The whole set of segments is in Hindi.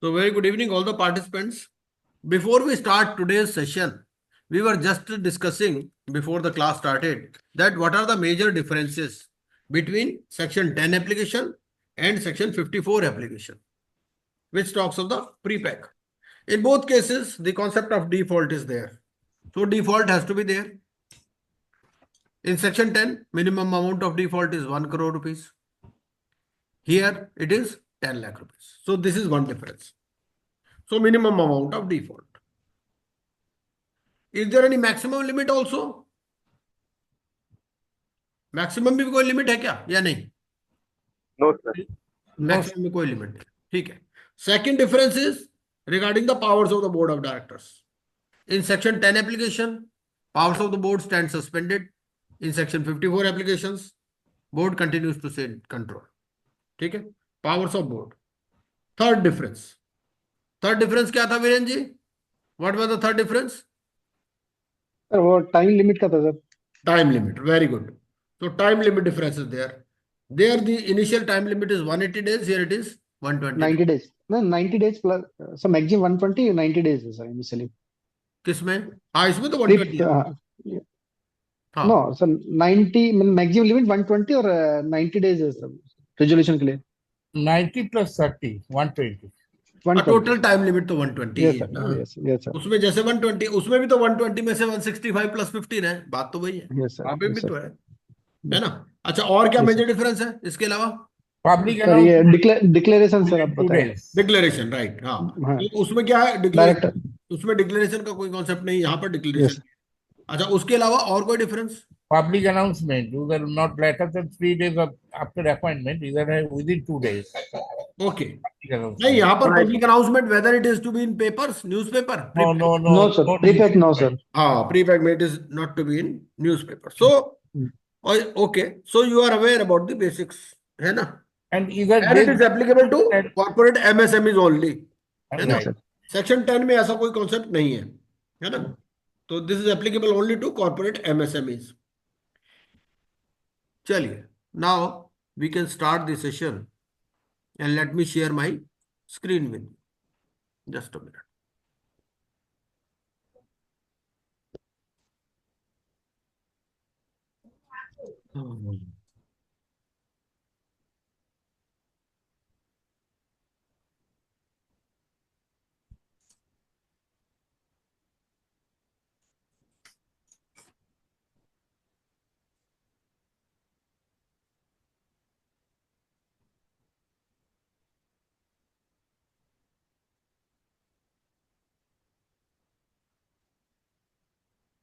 So very good evening all the participants. Before we start today's session, we were just discussing before the class started that what are the major differences between section 10 application and section 54 application, which talks of the pre-pack. In both cases, the concept of default is there. So default has to be there. In section 10, minimum amount of default is 1 crore rupees. Here it is 10 lakh rupees. So this is one difference. So minimum amount of default. Is there any maximum limit also? Maximum भी कोई लिमिट है क्या या नहीं? No sir. मैक्सिमम में कोई लिमिट नहीं. ठीक है. Second difference is regarding the powers of the board of directors. In section 10 application, powers of the board stand suspended. In section 54 applications, board continues to stay in control. ठीक है. Powers of board. Third difference. Third difference क्या था वीरेन जी? What was the third difference? Sir वो टाइम लिमिट का था sir. Time limit. Very good. So time limit difference is there. There the initial time limit is 180 days. Here it is 120. 90 days. No, 90 days plus. So maximum 120, 90 days है सर initially. किसमें? हाँ इसमें तो 120 है. हाँ. No, सर 90 maximum limit 120 और 90 days है सर resolution के लिए. 90 plus 30, 120. टोटल टाइम लिमिट तो 120 Yes है sir. ना. Yes, yes sir. उसमें जैसे 120, उसमें भी तो 120 में से 165 प्लस 15 है. बात तो वही है. Yes sir. वहां पे Yes भी sir. तो है ना. अच्छा और क्या Yes, मेजर डिफरेंस है इसके अलावा? Public सर ये announcement डिक्लेरेशन सर आप within 2 बताएं. days. डिक्लेरेशन. राइट. हाँ. हाँ. तो उसमें क्या है? डायरेक्टर. डिक्लेरेशन. उसमें डिक्लेरेशन का कोई कॉन्सेप्ट नहीं. यहाँ पर Yes. डिक्लेरेशन. अच्छा उसके अलावा और कोई difference? Public announcement, either not later than 3 days after appointment, either within 2 days. Okay. Public announcement. नहीं यहाँ पर public announcement whether it is to be in papers, newspaper. No sir. Pre-pack no sir. हाँ प्रीपैक में it is not to be in newspaper. So okay. So you are aware about the basics है ना. And either And it is applicable to And- corporate MSMEs only. है ना. Right. सेक्शन 10 में ऐसा कोई कॉन्सेप्ट नहीं है ना. तो this is applicable only to corporate MSMEs. चलिए now we can start the session and let me share my screen with you. Just a minute.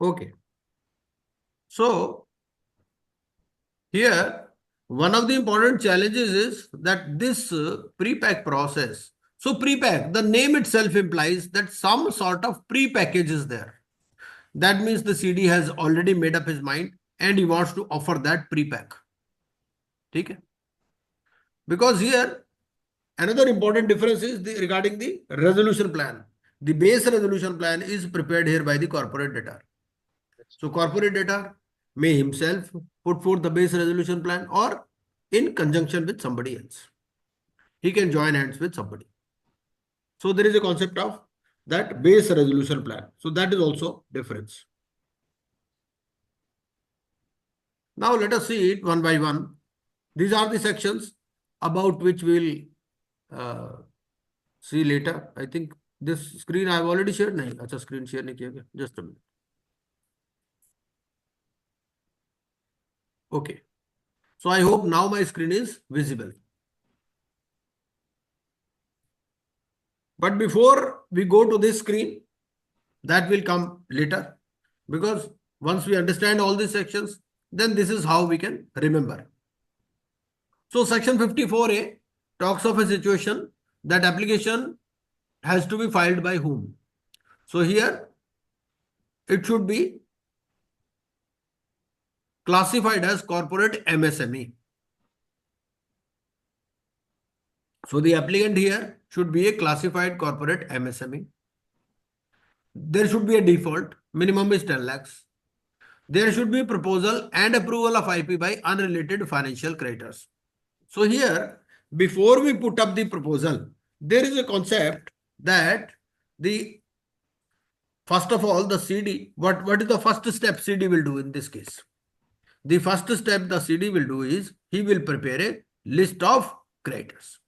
Okay. So here one of the important challenges is that this pre-pack process. So pre-pack, the name itself implies that some sort of pre-package is there. That means the CD has already made up his mind and he wants to offer that pre-pack. ठीक है. Because here another important difference is regarding the resolution plan. The base resolution plan is prepared here by the corporate debtor. So corporate debtor may himself put forth the base resolution plan or in conjunction with somebody else. He can join hands with somebody. So there is a concept of that base resolution plan. So that is also difference. Now let us see it one by one. These are the sections about which we will see later. I think this screen I have already shared. नहीं, अच्छा screen share नहीं किया गया. Just a minute. Okay. So I hope now my screen is visible. But before we go to this screen, that will come later, because once we understand all these sections, then this is how we can remember. So section 54A talks of a situation that application has to be filed by whom. So here it should be classified as corporate MSME. So the applicant here should be a classified corporate MSME. There should be a default, minimum is 10 lakhs. There should be proposal and approval of IP by unrelated financial creditors. So here, before we put up the proposal, there is a concept that the first of all the CD, what is the first step CD will do in this case? The first step the CD will do is he will prepare a list of creditors.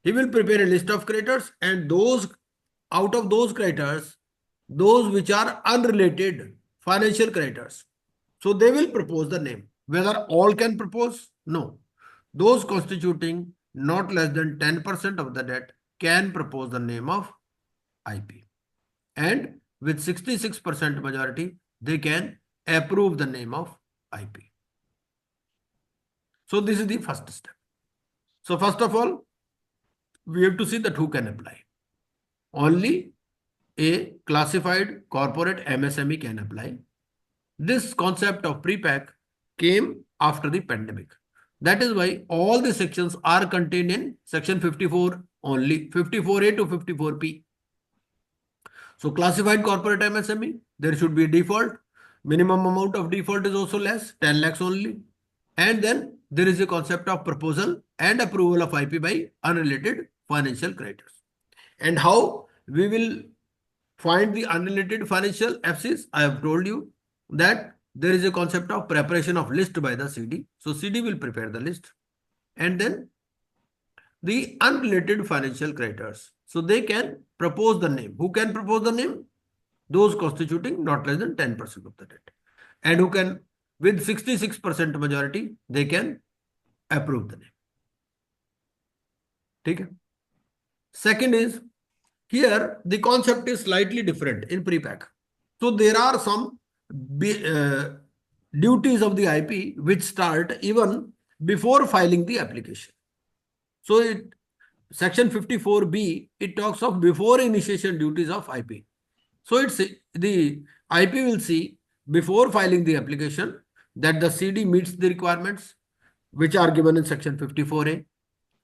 He will prepare a list of creditors, and those out of those creditors, those which are unrelated financial creditors. So they will propose the name. Whether all can propose? No. Those constituting not less than 10% of the debt can propose the name of IP. And with 66% majority, they can approve the name of IP. So this is the first step. So first of all, we have to see that who can apply. Only a classified corporate MSME can apply. This concept of pre-pack came after the pandemic. That is why all the sections are contained in section 54 only, 54A to 54P. So classified corporate MSME, there should be a default. Minimum amount of default is also less, 10 lakhs only. And then there is a concept of proposal and approval of IP by unrelated financial creditors. And how we will find the unrelated financial FCs? I have told you that there is a concept of preparation of list by the CD. So CD will prepare the list. And then the unrelated financial creditors. So they can propose the name. Who can propose the name? Those constituting not less than 10% of the debt. And who can, with 66% majority, they can approve the name. Okay? Second is, here the concept is slightly different in pre-pack. So there are some duties of the IP which start even before filing the application. So section 54B, it talks of before initiation duties of IP. So it's the IP will see before filing the application that the CD meets the requirements which are given in section 54A.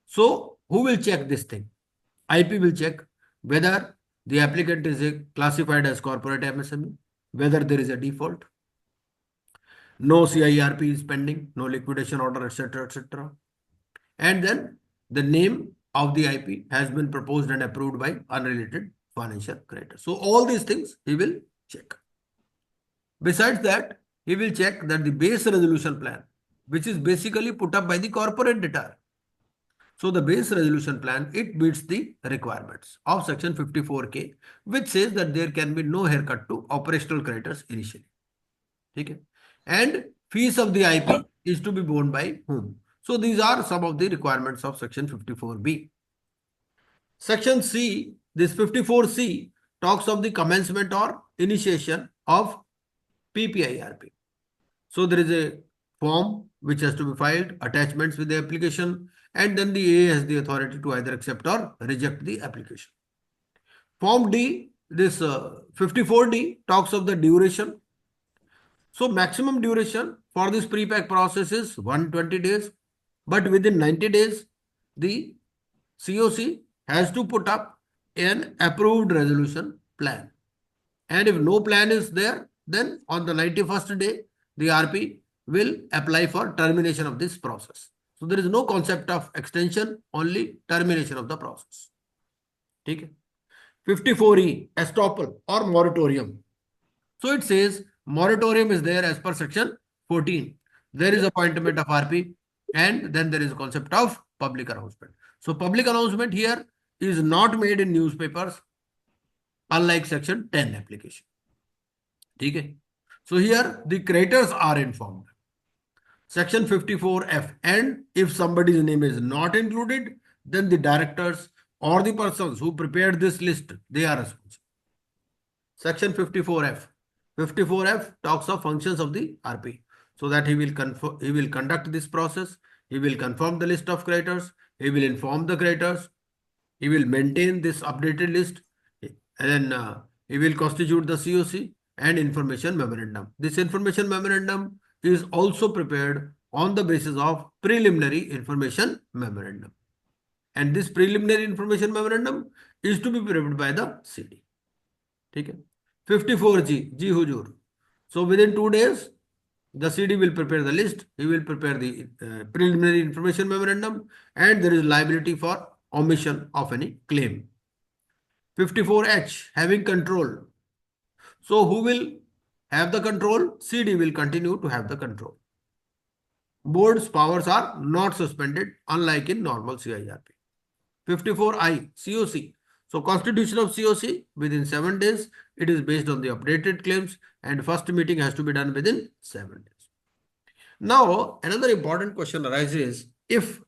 So who will check this thing? IP will check whether the applicant is classified as corporate MSME, whether there is a default, no CIRP is pending, no liquidation order, etc., etc. And then the name of the IP has been proposed and approved by unrelated financial creditors. So all these things he will check. Besides that, he will check that the base resolution plan, which is basically put up by the corporate debtor. So the base resolution plan, it meets the requirements of section 54K, which says that there can be no haircut to operational creditors initially. Okay? And fees of the IP is to be borne by whom? So these are some of the requirements of section 54B. Section C, this 54C talks of the commencement or initiation of PPIRP. So there is a form which has to be filed, attachments with the application, and then the AA has the authority to either accept or reject the application. Form D, this 54D talks of the duration. So maximum duration for this pre-pack process is 120 days, but within 90 days, the COC has to put up an approved resolution plan. And if no plan is there, then on the 91st day, the RP will apply for termination of this process. So there is no concept of extension, only termination of the process. Okay. 54E, estoppel or moratorium. So it says moratorium is there as per section 14. There is appointment of RP, and then there is a concept of public announcement. So public announcement here is not made in newspapers, unlike section 10 application. Okay. So here the creditors are informed. Section 54F, and if somebody's name is not included, then the directors or the persons who prepared this list, they are responsible. Section 54F. 54F talks of functions of the RP. So that he will conduct this process, he will confirm the list of creditors, he will inform the creditors, he will maintain this updated list, and then he will constitute the COC and information memorandum. This information memorandum is also prepared on the basis of preliminary information memorandum. And this preliminary information memorandum is to be prepared by the CD. Okay. 54G, G Hujur. So within 2 days, the CD will prepare the list, he will prepare the preliminary information memorandum, and there is liability for omission of any claim. 54H, having control. So who will have the control? CD will continue to have the control. Board's powers are not suspended, unlike in normal CIRP. 54I, COC. So constitution of COC within 7 days. It is based on the updated claims, and first meeting has to be done within 7 days. Now, another important question arises: if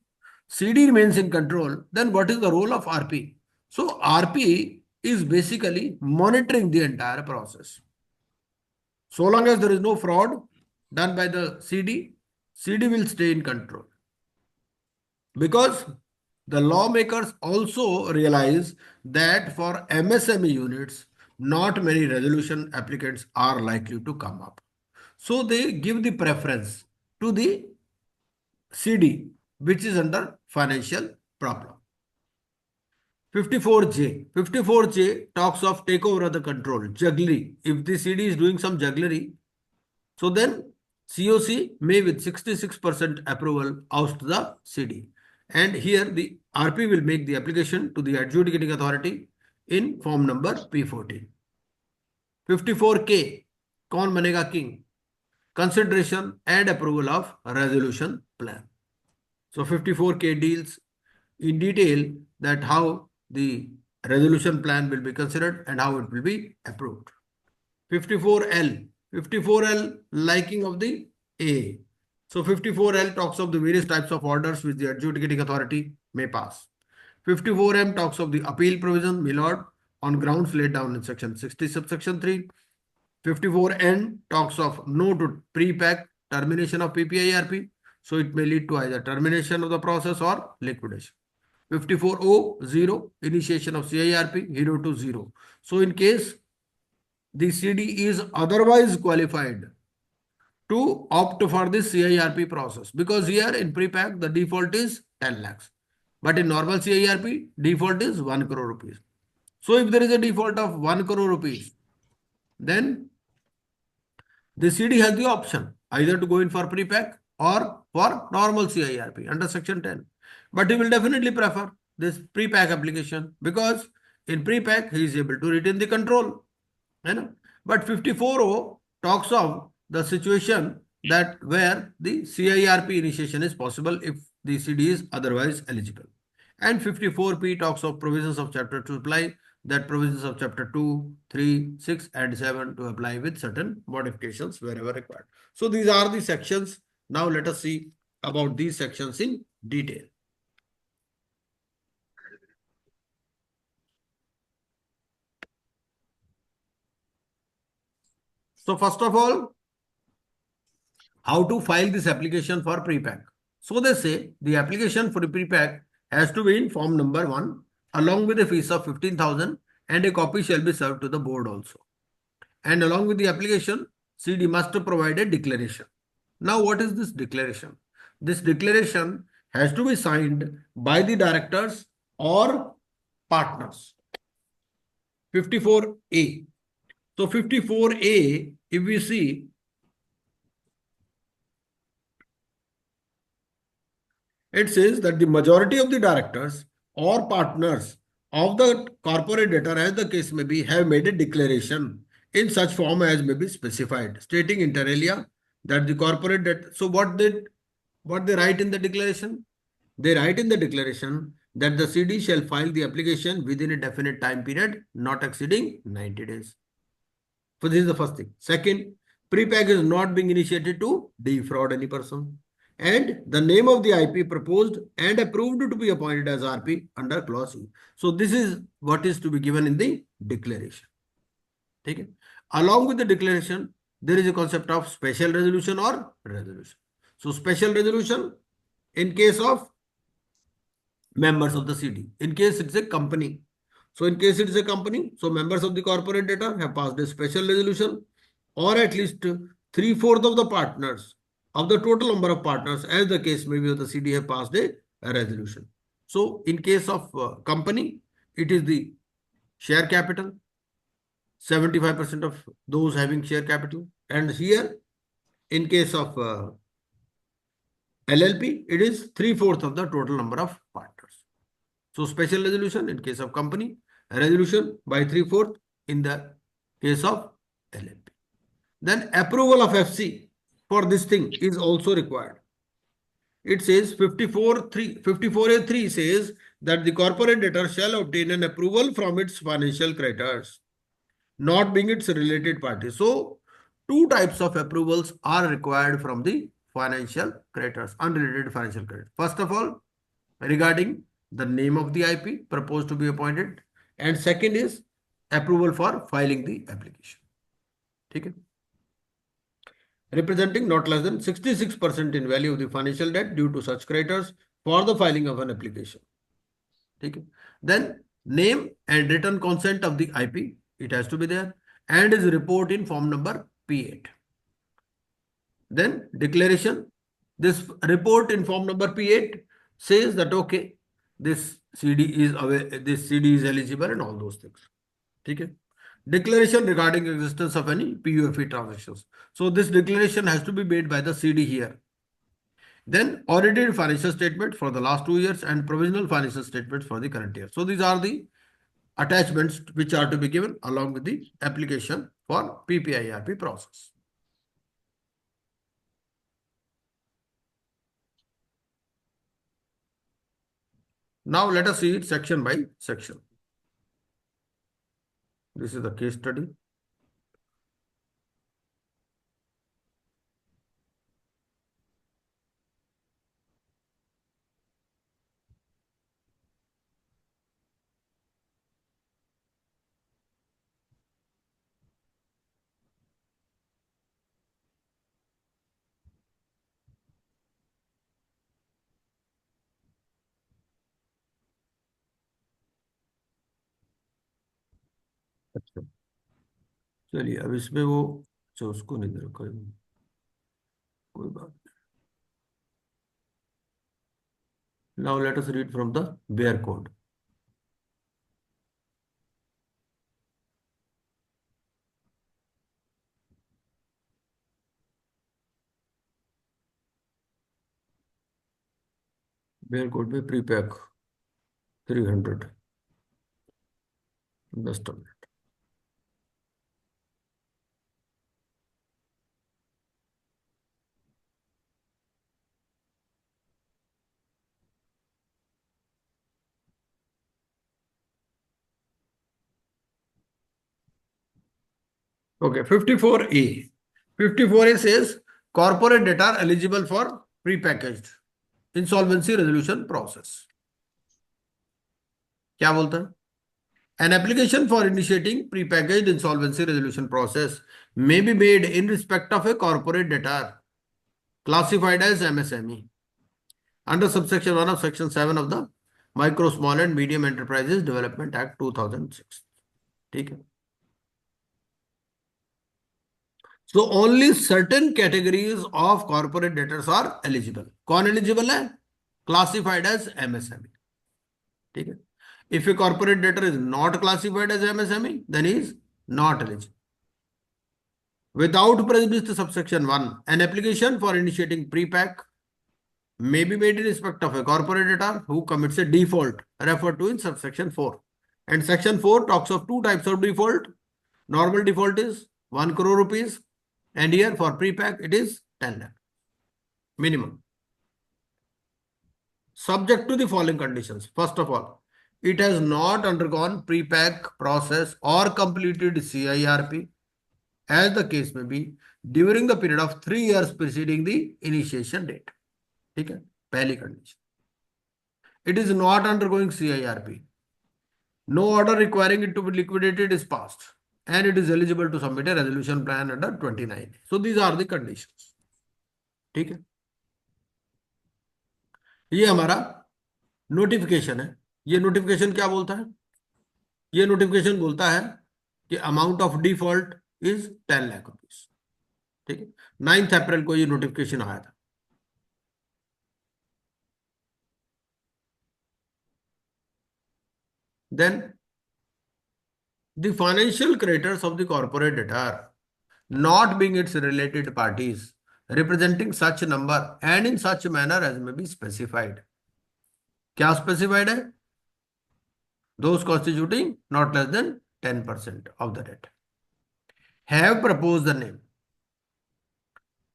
CD remains in control, then what is the role of RP? So RP is basically monitoring the entire process. So long as there is no fraud done by the CD, CD will stay in control. Because the lawmakers also realize that for MSME units, not many resolution applicants are likely to come up. So they give the preference to the CD, which is under financial problem. 54J. 54J talks of takeover of the control, jugglery. If the CD is doing some jugglery, so then COC may with 66% approval oust the CD. And here the RP will make the application to the adjudicating authority in form number P14. 54K, कौन बनेगा king? Consideration and approval of resolution plan. So 54K deals in detail that how the resolution plan will be considered and how it will be approved. 54L. 54L, liking of the A. So 54L talks of the various types of orders which the adjudicating authority may pass. 54M talks of the appeal provision, my lord, on grounds laid down in section 60 subsection 3. 54N talks of no to pre-pack termination of PPIRP. So it may lead to either termination of the process or liquidation. 54O, 0, initiation of CIRP, 0 to 0. So in case the CD is otherwise qualified to opt for this CIRP process, because here in pre-pack the default is 10 lakhs, but in normal CIRP default is 1 crore rupees. So if there is a default of 1 crore rupees, then the CD has the option either to go in for pre-pack or for normal CIRP under section 10. But he will definitely prefer this pre-pack application because in pre-pack he is able to retain the control. But 54O talks of the situation that where the CIRP initiation is possible if the CD is otherwise eligible. And 54P talks of provisions of chapter 2 apply, that provisions of chapter 2, 3, 6 and 7 to apply with certain modifications wherever required. So these are the sections. Now let us see about these sections in detail. So first of all, how to file this application for pre-pack. So they say the application for the pre-pack has to be in form number 1 along with a fees of 15,000 and a copy shall be served to the board also. And along with the application, CD must provide a declaration. Now what is this declaration? This declaration has to be signed by the directors or partners. 54A. So 54A, if we see, it says that the majority of the directors or partners of the corporate debtor, as the case may be, have made a declaration in such form as may be specified, stating inter alia that the corporate debt. So what they write in the declaration? They write in the declaration that the CD shall file the application within a definite time period, not exceeding 90 days. So this is the first thing. Second, pre-pack is not being initiated to defraud any person. And the name of the IP proposed and approved to be appointed as RP under clause E. So this is what is to be given in the declaration. Okay. Along with the declaration, there is a concept of special resolution or resolution. So special resolution in case of members of the CD. In case it's a company. So in case it is a company, so members of the corporate debtor have passed a special resolution, or at least 3/4 of the partners of the total number of partners, as the case may be, of the CD have passed a resolution. So in case of company, it is the share capital, 75% of those having share capital. And here, in case of LLP, it is 3/4 of the total number of partners. So special resolution in case of company, resolution by 3/4 in the case of LLP. Then approval of FC for this thing is also required. It says 54A3 says that the corporate debtor shall obtain an approval from its financial creditors, not being its related party. So, two types of approvals are required from the financial creditors, unrelated financial creditors. First of all, regarding the name of the IP proposed to be appointed, and second is approval for filing the application. Okay. Representing not less than 66% in value of the financial debt due to such creditors for the filing of an application. Okay. Then name and written consent of the IP, it has to be there, and is report in form number P8. Then declaration, this report in form number P8 says that okay, this CD is eligible and all those things. Okay. Declaration regarding existence of any PUFE transactions. So this declaration has to be made by the CD here. Then audited financial statement for the last 2 years and provisional financial statements for the current year. So these are the attachments which are to be given along with the application for PPIRP process. Now let us see it section by section. This is the case study. अच्छा चलिए अब इसमें वो अच्छा उसको नहीं दे रखा है, कोई बात नहीं. Now let us read from the bare code. Bare code में prepack 300 best of it. Okay, 54A. 54A says corporate debtor eligible for prepackaged insolvency resolution process. क्या बोलता है? An application for initiating prepackaged insolvency resolution process may be made in respect of a corporate debtor classified as MSME under subsection 1 of section 7 of the Micro, Small and Medium Enterprises Development Act 2006. ठीक है. So only certain categories of corporate debtors are eligible. कौन eligible है? Classified as MSME. ठीक है. If a corporate debtor is not classified as MSME, then he is not eligible. Without prejudice to subsection 1, an application for initiating prepack may be made in respect of a corporate debtor who commits a default referred to in subsection 4. And section 4 talks of two types of default. Normal default is 1 crore rupees. And here for prepack, it is 10 lakh minimum. Subject to the following conditions. First of all, it has not undergone prepack process or completed CIRP, as the case may be, during the period of 3 years preceding the initiation date. ठीक है, पहली condition. It is not undergoing CIRP. No order requiring it to be liquidated is passed. And it is eligible to submit a resolution plan under 29. So these are the conditions. ठीक है. ये हमारा नोटिफिकेशन है. ये नोटिफिकेशन क्या बोलता है? ये नोटिफिकेशन बोलता है कि amount of default is 10 lakh rupees. ठीक है. 9 अप्रैल को ये नोटिफिकेशन आया था. Then the financial creditors of the corporate debtor, not being its related parties, representing such number and in such manner as may be specified. क्या specified है? those constituting not less than 10% of the debt, have proposed the name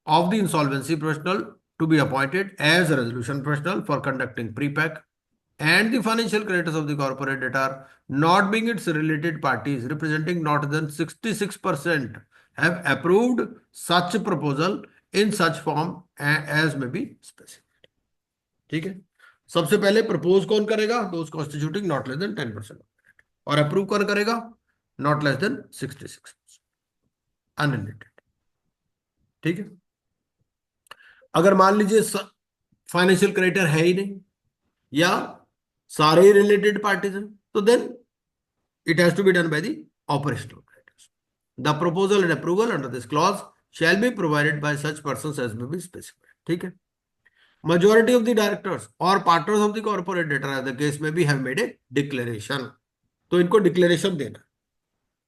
of the insolvency professional to be appointed as a resolution professional for conducting pre-pack, and the financial creditors of the corporate debtor, not being its related parties, representing not less than 66%, have approved such proposal in such form as may be specified. ठीक है, सबसे पहले प्रपोज कौन करेगा? Those constituting not less than 10%, और अप्रूव कौन करेगा? Not less than 66%, unrelated. ठीक है, अगर मान लीजिए फाइनेंशियल क्रेडिटर है ही नहीं या सारे ही रिलेटेड पार्टीज हैं, तो then it has to be done by the operational creditors. The proposal and approval under this clause shall be provided by such persons as may be specified. ठीक है, majority of the directors or partners of the corporate debtor as the case may be have made a declaration। तो इनको डिक्लेरेशन देना,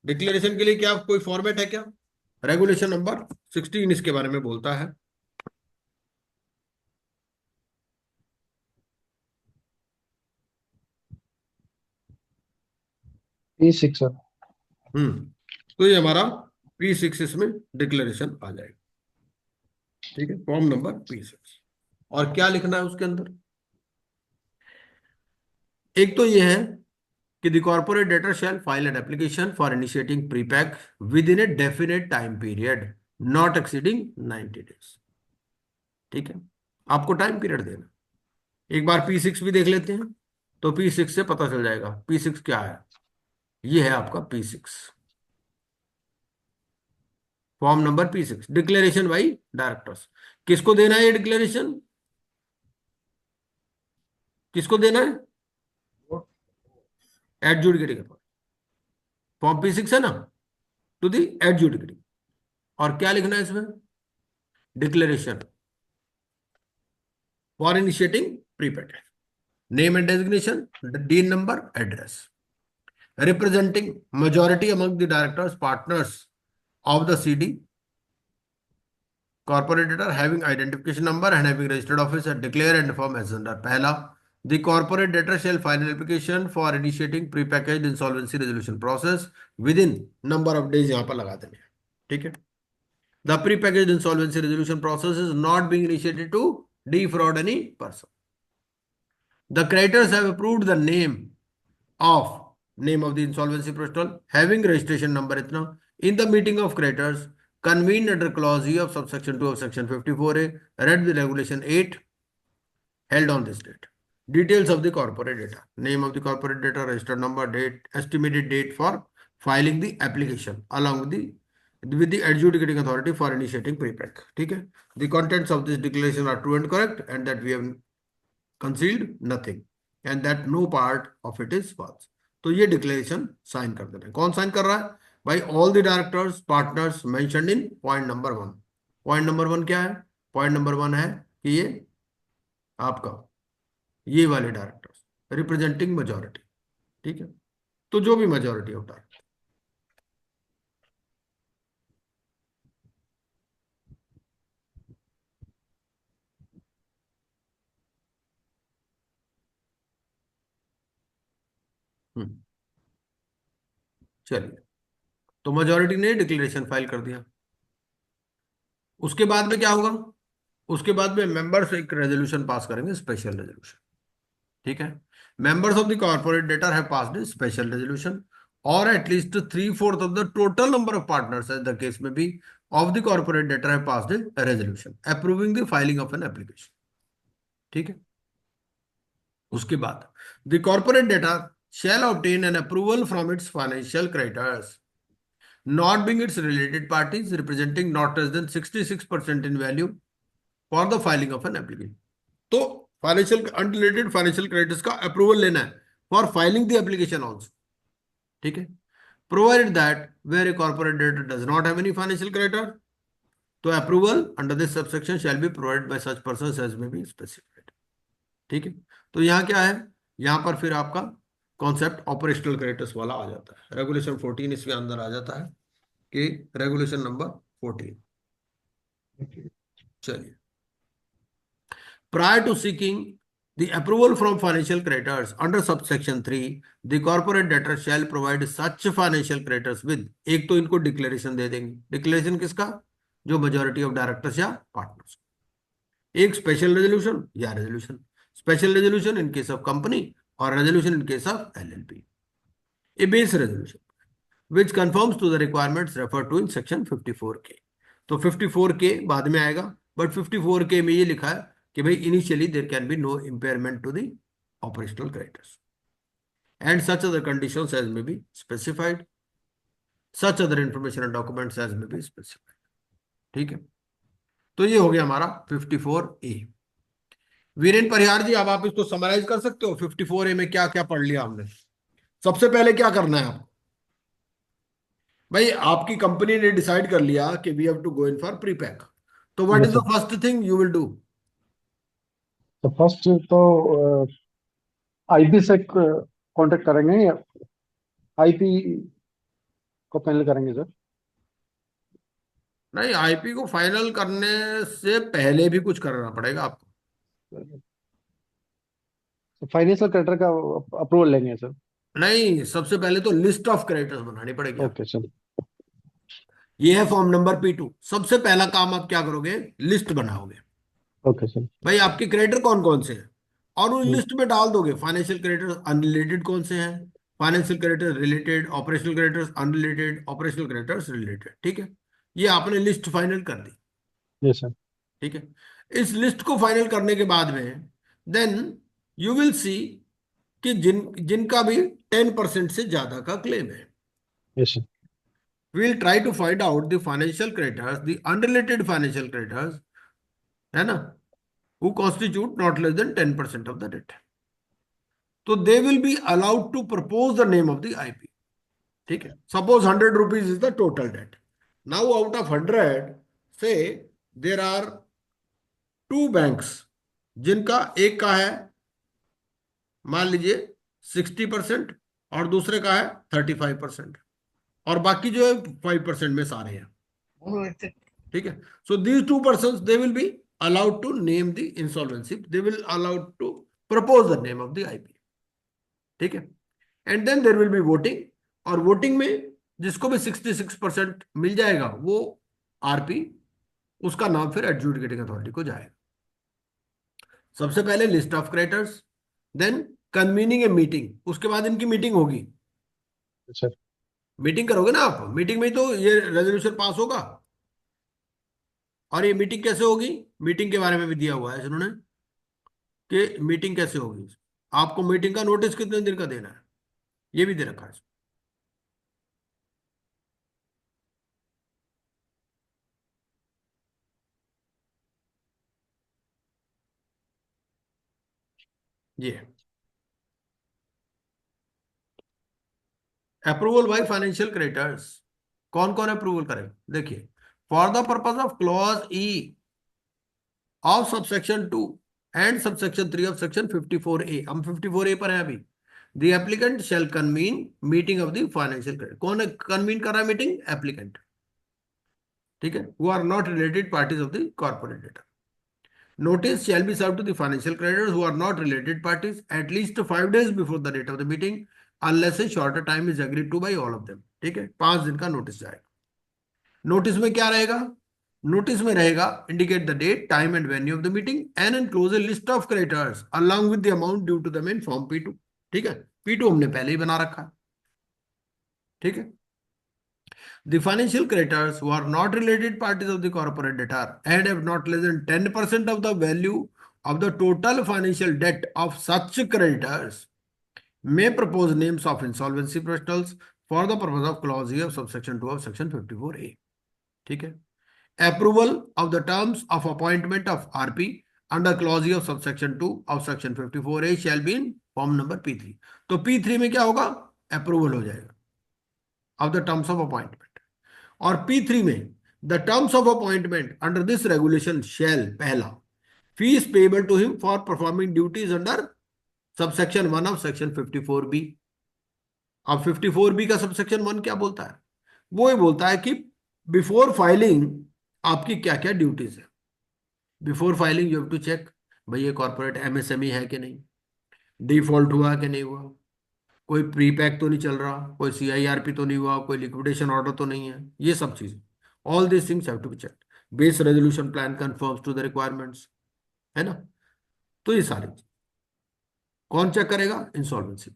डिक्लेरेशन के लिए क्या कोई फॉर्मेट है क्या? रेगुलेशन नंबर 16 इसके बारे में बोलता है। P6 sir. तो ये हमारा P6 इसमें डिक्लेरेशन आ जाएगा। ठीक है, फॉर्म नंबर P6। और क्या लिखना है उसके अंदर? एक तो ये है कि the corporate debtor shall file an application for initiating pre-pack within a definite time period not exceeding 90 days। ठीक है, आपको टाइम पीरियड देना। एक बार P6 भी देख लेते हैं, तो P6 से पता चल जाएगा P6 क्या है। ये है आपका P6, form number P6, declaration by directors. किसको देना है ये डिक्लेरेशन? किसको देना है? एडजुडिकेटिंग। फॉर्म P6 है ना, टू दी एडजुडिकेटिंग। और क्या लिखना है इसमें? Declaration for initiating prepaid, name and designation, dean number, address, representing majority among the directors, partners of the CD corporate debtor having identification number and having registered office and declare and inform as under। पहला, the corporate debtor shall file an application for initiating prepackaged insolvency resolution process within number of days, यहां पर लगा देंगे। ठीक है, the prepackaged insolvency resolution process is not being initiated to defraud any person। The creditors have approved the name of the insolvency professional having registration number इतना in the meeting of creditors convened under clause E of subsection 2 of section 54A, read the regulation 8, held on this date। Details of the corporate data, name of the corporate data, registered number, date, estimated date for filing the application along with the adjudicating authority for initiating prepack। ठीक है, the contents of this declaration are true and correct and that we have concealed nothing and that no part of it is false। तो ये डिक्लेरेशन साइन कर देना है। कौन साइन कर रहा है भाई? All the directors, partners mentioned in point number 1। Point number 1 क्या है? पॉइंट नंबर 1 है कि ये आपका ये वाले डायरेक्टर्स रिप्रेजेंटिंग मेजॉरिटी। ठीक है, तो जो भी मेजॉरिटी ऑफ डायरेक्टर। चलिए, तो मेजॉरिटी ने डिक्लेरेशन फाइल कर दिया। उसके बाद में क्या होगा? उसके बाद में मेंबर्स एक रेजोल्यूशन पास करेंगे, स्पेशल रेजोल्यूशन। ठीक है, members of the corporate debtor have passed a special resolution or at least 3/4 of the total number of partners as the case may be of the corporate debtor have passed a resolution approving the filing of an application. ठीक है, उसके बाद the corporate debtor shall obtain an approval from its financial creditors not being its related parties representing not less than 66% in value for the filing of an application। तो फाइनेंशियल अनरिलेटेड फाइनेंशियल क्रेडिटर्स का अप्रूवल लेना है for filing the application also. ठीक है, provided that where a corporate debtor does not have any financial creditor, तो approval under this subsection shall be provided by such persons as may be specified. ठीक है, तो यहाँ क्या है? यहाँ पर फिर आपका कॉन्सेप्ट ऑपरेशनल क्रेडिटर्स वाला आ जाता है। रेगुलेशन 14 इसके अंदर आ जाता है कि रेगुलेशन नंबर 14। चलिए, prior to seeking The approval from financial creditors under subsection 3, the corporate debtor shall provide such financial creditors with, एक तो इनको डिक्लेरेशन दे देंगे, डिक्लेरेशन किसका, जो मेजोरिटी ऑफ डायरेक्टर्स या पार्टनर्स, एक स्पेशल रेजोल्यूशन या resolution, special resolution in case of company और resolution in case of LLP, a base resolution which conforms to the requirements referred to in section 54K. तो 54K बाद में आएगा, बट 54K में ये लिखा है कि भाई initially there can be no impairment to the operational creditors and such other conditions as may be specified, such other information and documents as may be specified. ठीक है, तो ये हो गया हमारा 54A। वीरेंद्र परिहार जी, अब आप इसको समराइज कर सकते हो, 54A में क्या क्या पढ़ लिया हमने। सबसे पहले क्या करना है आपको, भाई आपकी कंपनी ने डिसाइड कर लिया कि we have to go in for prepack, तो what Yes, is the sir. First thing you will do. तो फर्स्ट तो आईपी से कांटेक्ट करेंगे या आईपी को फाइनल करेंगे सर? नहीं, आईपी को फाइनल करने से पहले भी कुछ करना पड़ेगा आपको। फाइनेंशियल क्रेडिटर का अप्रूवल लेंगे सर? नहीं, सबसे पहले तो लिस्ट ऑफ क्रेडिटर्स बनानी पड़ेगी आपको। Okay sir. ये है फॉर्म नंबर P2। सबसे पहला काम आप क्या करोगे, लिस्ट बनाओगे। Okay sir. भाई आपके क्रेडिटर कौन कौन से हैं, और उन लिस्ट में डाल दोगे फाइनेंशियल क्रेडिटर्स अनरिलेटेड कौन से हैं, financial creditors related, operational creditors unrelated, operational creditors related. ठीक है, ये आपने लिस्ट फाइनल कर दी। Yes sir. ठीक है, इस लिस्ट को फाइनल करने के बाद में देन यू विल सी कि जिनका भी 10% से ज्यादा का क्लेम है, yes sir. we will try to find out the financial creditors, the unrelated financial creditors, है ना, who constitute not less than 10% of the debt. तो they will be allowed to propose the name of the IP. ठीक है, suppose 100 rupees is the total debt. Now out of 100, say there are two banks, जिनका एक का है मान लीजिए 60% और दूसरे का है 35%, और बाकी जो है 5% में सारे हैं। ठीक है, so these two persons they will be allowed to name the insolvency, they will allowed to propose the name of the IP. ठीक है, and then there will be voting, और वोटिंग में जिसको भी 66% मिल जाएगा वो आरपी, उसका नाम फिर एडजुडिकेटिंग अथॉरिटी को जाएगा। सबसे पहले list of creditors, then convening a meeting, उसके बाद इनकी मीटिंग होगी। सर मीटिंग करोगे ना आप, मीटिंग में ही तो ये रेजोल्यूशन पास होगा। और ये मीटिंग कैसे होगी, मीटिंग के बारे में भी दिया हुआ है इन्होंने कि मीटिंग कैसे होगी। आपको मीटिंग का नोटिस कितने दिन का देना है, ये भी दे रखा है। ये अप्रूवल बाय फाइनेंशियल क्रेडिटर्स, कौन कौन अप्रूवल करेगा, देखिए, for the purpose of clause E of subsection 2 and subsection 3 of section 54A, हम 54A पर है अभी, the applicant shall convene meeting of the financial creditor. कौन कन्वीन कर रहा है मीटिंग, एप्लीकेंट। ठीक है, who are not related parties of the corporate debtor. Notice shall be served to the financial creditors who are not related parties at least 5 days before the date of the meeting unless a shorter time is agreed to by all of them. ठीक है, 5 दिन का नोटिस जाएगा। नोटिस में क्या रहेगा, नोटिस में रहेगा indicate the date, time and venue of the meeting and enclose a list of creditors along with the amount due to them in form P2। ठीक है, P2 हमने पहले ही बना रखा है। ठीक है, the financial creditors who are not related parties of the corporate debtor and have not less than 10% of the value of the total financial debt of such creditors may propose names of insolvency professionals for the purpose of clause E of subsection 2 of section 54A। ठीक है, approval of the terms of appointment of RP under clause E of subsection 2 of section 54A shall be in form number P3। तो P3 में क्या होगा, approval हो जाएगा of the terms of appointment। और P3 में the terms of appointment under this regulation shall, पहला, fees payable to him for performing duties under subsection 1 of section 54B। अब 54B का सबसेक्शन 1 क्या बोलता है, वो ये बोलता है कि बिफोर फाइलिंग आपकी क्या क्या ड्यूटीज है। Before filing you have to check भाई ये कॉर्पोरेट एमएसएमई है कि नहीं, डिफॉल्ट हुआ कि नहीं हुआ, कोई प्री पैक तो नहीं चल रहा, कोई सीआईआरपी तो नहीं हुआ, कोई लिक्विडेशन ऑर्डर तो नहीं है, ये सब चीजें, all this things have to be check. Base resolution plan conforms to the requirements, है ना। तो ये सारी चीज कौन चेक करेगा, insolvency.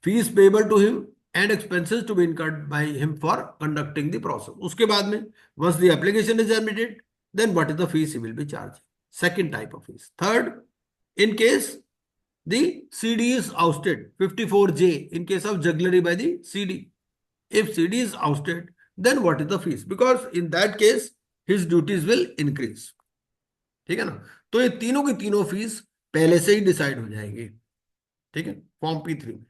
Fees payable to him and expenses to be incurred by him for conducting the process. उसके बाद में once the application is admitted, then what is the fees he will be charge, second type of fees. Third, in case the CD is ousted, 54J, in case of jugglery by the CD. If CD is ousted, then what is the fees? Because in that case, his duties will increase. ठीक है ना। तो ये तीनों की तीनों फीस पहले से ही डिसाइड हो जाएगी, ठीक है, फॉर्म P3 में।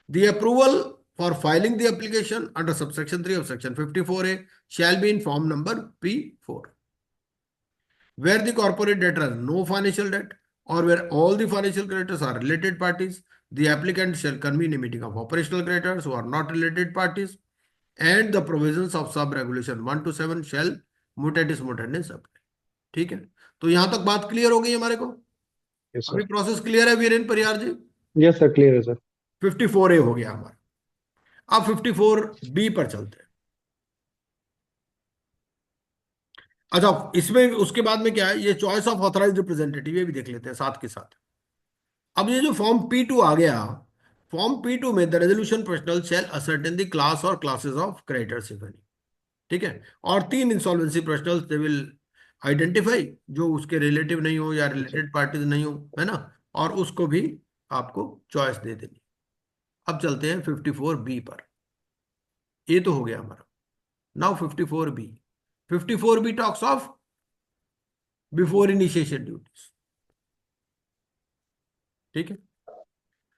The approval for filing the application under subsection 3 of section 54A shall be in form number P4. Where the corporate debtor has no financial debt, or where all the financial creditors are related parties, the applicant shall convene a meeting of operational creditors who are not related parties, and the provisions of sub regulation 1 to 7 shall mutatis mutandis apply. ठीक है, तो यहां तक बात क्लियर हो गई हमारे को। Yes, sir. अभी प्रोसेस क्लियर है वीरेन परियार जी। Yes, sir. Clear है, sir. 54A हो गया हमारा। अब 54B पर चलते हैं। अच्छा, इसमें उसके बाद में क्या है, ये चॉइस ऑफ ऑथराइज्ड रिप्रेजेंटेटिव, ये भी देख लेते हैं साथ के साथ। अब ये जो फॉर्म P2 आ गया, फॉर्म P2 में the resolution professional shall ascertain the class or classes of creditors if any, ठीक है, और 3 insolvency professionals they will identify जो उसके रिलेटिव नहीं हो या रिलेटेड पार्टीज नहीं हो, है ना, और उसको भी आपको चॉइस दे देनी। अब चलते हैं 54B पर। ये तो हो गया हमारा। Now 54B। 54B talks of before initiation duties, ठीक है,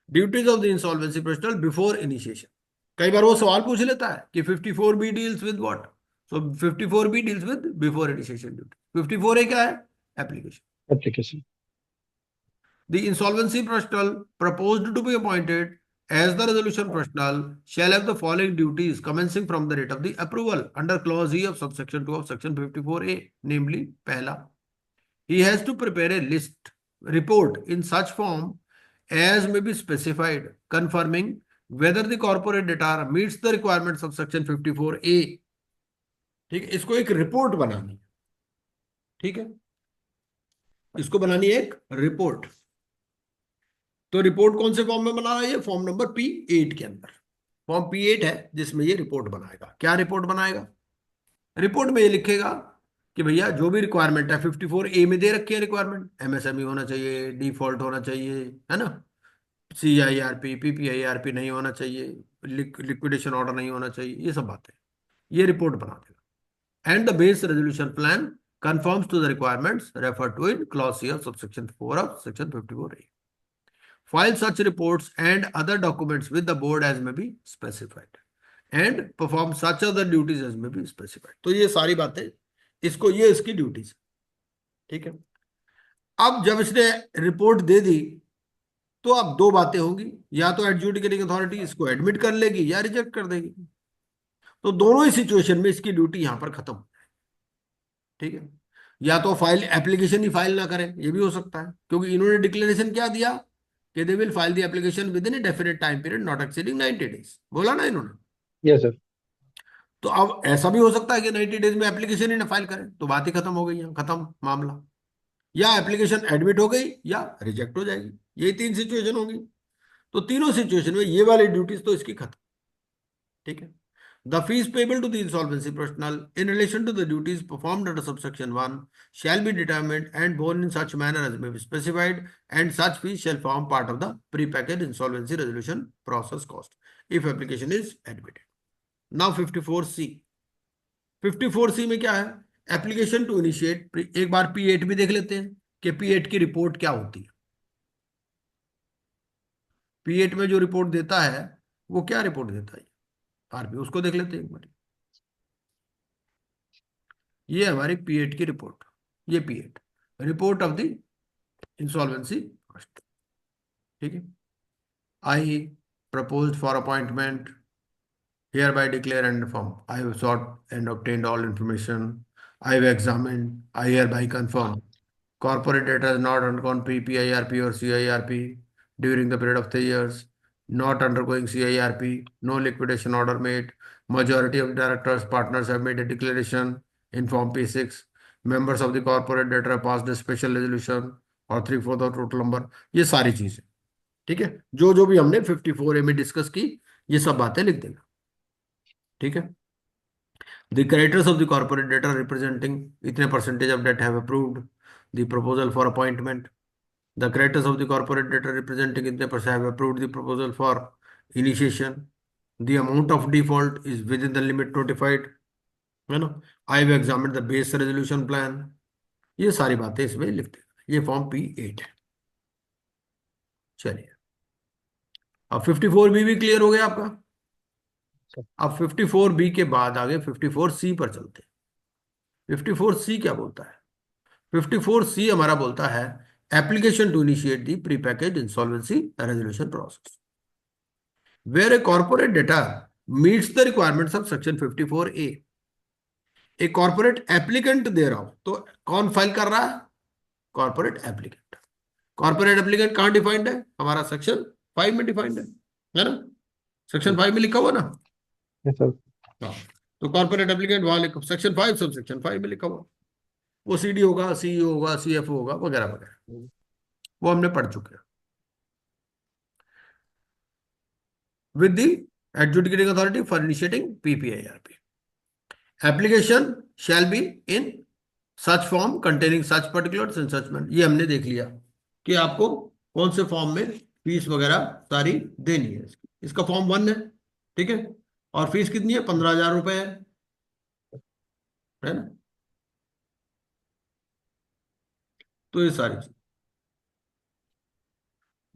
duties of the insolvency professional before initiation. कई बार वो सवाल पूछ लेता है कि 54B deals with what, so 54B deals with before initiation duty. 54A क्या है, application. Application. The insolvency professional proposed to be appointed as the resolution professional shall have the following duties commencing from the date of the approval under clause E of subsection 2 of section 54A, namely, पहला, he has to prepare a list report in such form as may be specified confirming whether the corporate debtor meets the requirements of section 54A, ठीक है, इसको एक रिपोर्ट बनानी, ठीक है, इसको बनानी है एक रिपोर्ट। तो रिपोर्ट कौन से फॉर्म में बना रहा है, ये फॉर्म नंबर P8 के अंदर, फॉर्म P8 है जिसमें ये रिपोर्ट बनाएगा। क्या रिपोर्ट बनाएगा, रिपोर्ट में ये लिखेगा कि भैया जो भी रिक्वायरमेंट है 54A में दे रखी है रिक्वायरमेंट, एमएसएमई होना चाहिए, डिफॉल्ट होना चाहिए, है ना, CIRP PPIRP नहीं होना चाहिए, लिक्विडेशन ऑर्डर नहीं होना चाहिए, ये सब बातें ये रिपोर्ट बना देगा। And the base resolution plan conforms to the requirements referred to in clause C of subsection 4 of section 54A. File such reports and other documents with the board as may be specified and perform such other duties as may be specified. तो ये सारी बातें इसको, ये इसकी ड्यूटीज, ठीक है। अब जब इसने रिपोर्ट दे दी तो अब दो बातें होंगी, या तो एडजुडिकेटिंग अथॉरिटी इसको एडमिट कर लेगी या रिजेक्ट कर देगी। तो दोनों ही सिचुएशन में इसकी ड्यूटी यहां पर खत्म, ठीक है। या तो फाइल एप्लीकेशन ही फाइल ना करें, ये भी हो सकता है, क्योंकि इन्होंने डिक्लेरेशन क्या दिया कि they will file the application with in a definite time period not exceeding 90 days, बोला ना इन्होंने। Yes, sir. तो अब ऐसा भी हो सकता है कि 90 डेज में एप्लीकेशन ही ना फाइल करें, तो बात ही खत्म हो गई, खत्म मामला, या एप्लीकेशन एडमिट हो गई या रिजेक्ट हो जाएगी, यही 3 सिचुएशन होंगी। तो तीनों सिचुएशन में ये वाली ड्यूटीज तो इसकी खत्म, ठीक है। The fees payable to the insolvency professional in relation to the duties performed under subsection 1 shall be determined and borne in such manner as may be specified, and such fees shall form part of the prepackaged insolvency resolution process cost if application is admitted. Now 54C. 54C में क्या है, एप्लीकेशन टू इनिशिएट। एक बार P8 भी देख लेते हैं कि P8 की रिपोर्ट क्या होती है। P8 में जो रिपोर्ट देता है वो क्या रिपोर्ट देता है, आरपी, उसको देख लेते हैं एक बार। ये हमारी P8 की रिपोर्ट, ये P8 report of the insolvency, ठीक है। I proposed for appointment hereby declare and inform I have sought and obtained all information, I have examined, I hereby confirm corporate debtor has not undergone PPIRP or CIRP during the period of 3 years, not undergoing CIRP, no liquidation order made, majority of directors, partners have made a declaration in Form P6, members of the corporate debtor have passed a special resolution और 3/4 of total number, ये सारी चीजें, ठीक है, जो जो भी हमने 54A में डिस्कस की ये सब बातें लिख देना, ठीक है। The creditors of the corporate debtor representing इतने percentage of debt have approved the proposal for appointment. The creditors of the corporate debtor representing इतने % have approved the proposal for initiation. The amount of default is within the limit notified. है ना? I have examined the base resolution plan. ये सारी बातें इसमें लिखते हैं। ये फॉर्म P8 है। चलिए, अब 54B भी क्लियर हो गया आपका। अब 54B के बाद आगे 54C पर चलते हैं। 54C क्या बोलता है? 54C हमारा बोलता है application to initiate the pre package insolvency resolution process where a corporate debtor meets the requirements of section 54A। A corporate applicant दे रहा हूं तो कौन फाइल कर रहा है? Corporate applicant. कॉर्पोरेट एप्लीकेंट कहां डिफाइंड है? हमारा सेक्शन 5 में डिफाइंड है ना? सेक्शन 5 में लिखा हुआ ना? Yes, sir. हाँ, तो कॉर्पोरेट एप्लीकेंट वहां लिखा, सेक्शन 5 सब सेक्शन 5 में लिखा हुआ। वो सीडी होगा, सीईओ होगा, सीएफओ होगा, वगैरह वगैरह, वो हमने पढ़ चुके हैं। with the adjudicating authority for initiating PPIRP. Application shall be in such form containing such particulars and such manner. ये हमने देख लिया कि आपको कौन से फॉर्म में फीस वगैरह सारी देनी है। इसका फॉर्म 1 है, ठीक है, और फीस कितनी है? 15,000 रुपए है ना? तो ये सारी चीज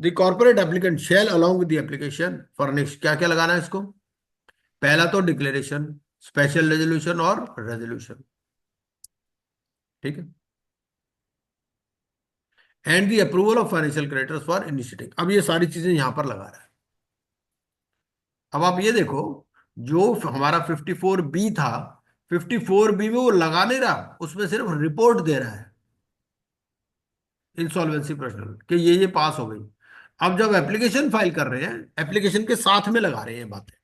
the corporate applicant shall along with the application furnish, क्या क्या लगाना है इसको? पहला तो डिक्लेरेशन, स्पेशल रेजोल्यूशन और रेजोल्यूशन, ठीक है, and the approval of financial creditors for initiating. अब ये सारी चीजें यहां पर लगा रहा है। अब आप ये देखो, जो हमारा 54B था, 54B में वो लगा नहीं रहा, उसमें सिर्फ रिपोर्ट दे रहा है इंसॉल्वेंसी प्रोफेशनल कि ये पास हो गई। अब जब एप्लीकेशन फाइल कर रहे हैं, एप्लीकेशन के साथ में लगा रहे हैं बातें,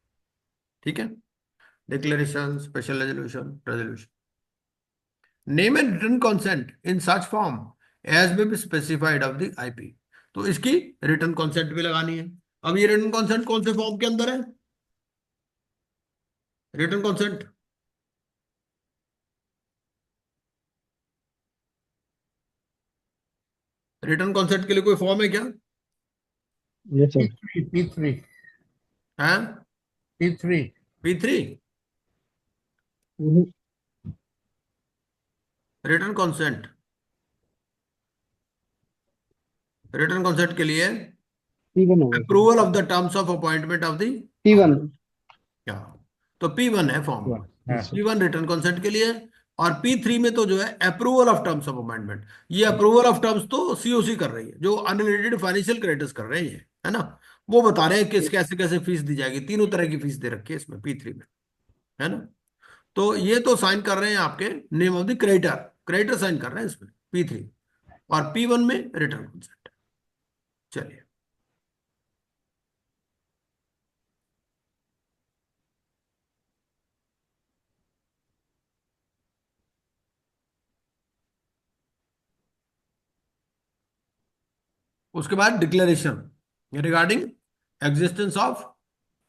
ठीक है, declaration, special resolution, resolution, name and written consent in such form as may be specified of the IP. तो इसकी रिटन कॉन्सेंट भी लगानी है। अब ये रिटन कॉन्सेंट कौन से फॉर्म के अंदर है? रिटन कॉन्सेंट रिटर्न कॉन्सेप्ट के लिए कोई फॉर्म है क्या? Yes, sir. P3, है P3, P3 Mhm. Return consent, return consent के लिए P1 होगा। Approval of the terms of appointment of the P1. क्या, तो P1 है फॉर्म, हाँ। P1 रिटर्न कॉन्सेंट के लिए। और P3 में तो जो है approval of terms of appointment, ये अप्रूवल ऑफ टर्म्स तो सीओसी कर रही है, जो अनरिलेटेड फाइनेंशियल क्रेडिटर्स कर रहे हैं, है ना, वो बता रहे हैं कि कैसे कैसे फीस दी जाएगी। तीनों तरह की फीस दे रखी है इसमें P3 में, है ना। तो ये तो साइन कर रहे हैं आपके name of the creditor, creditor sign कर रहे हैं इसमें P3, और P1 में रिटर्न कॉन्सेंट। चलिए, उसके बाद declaration regarding existence of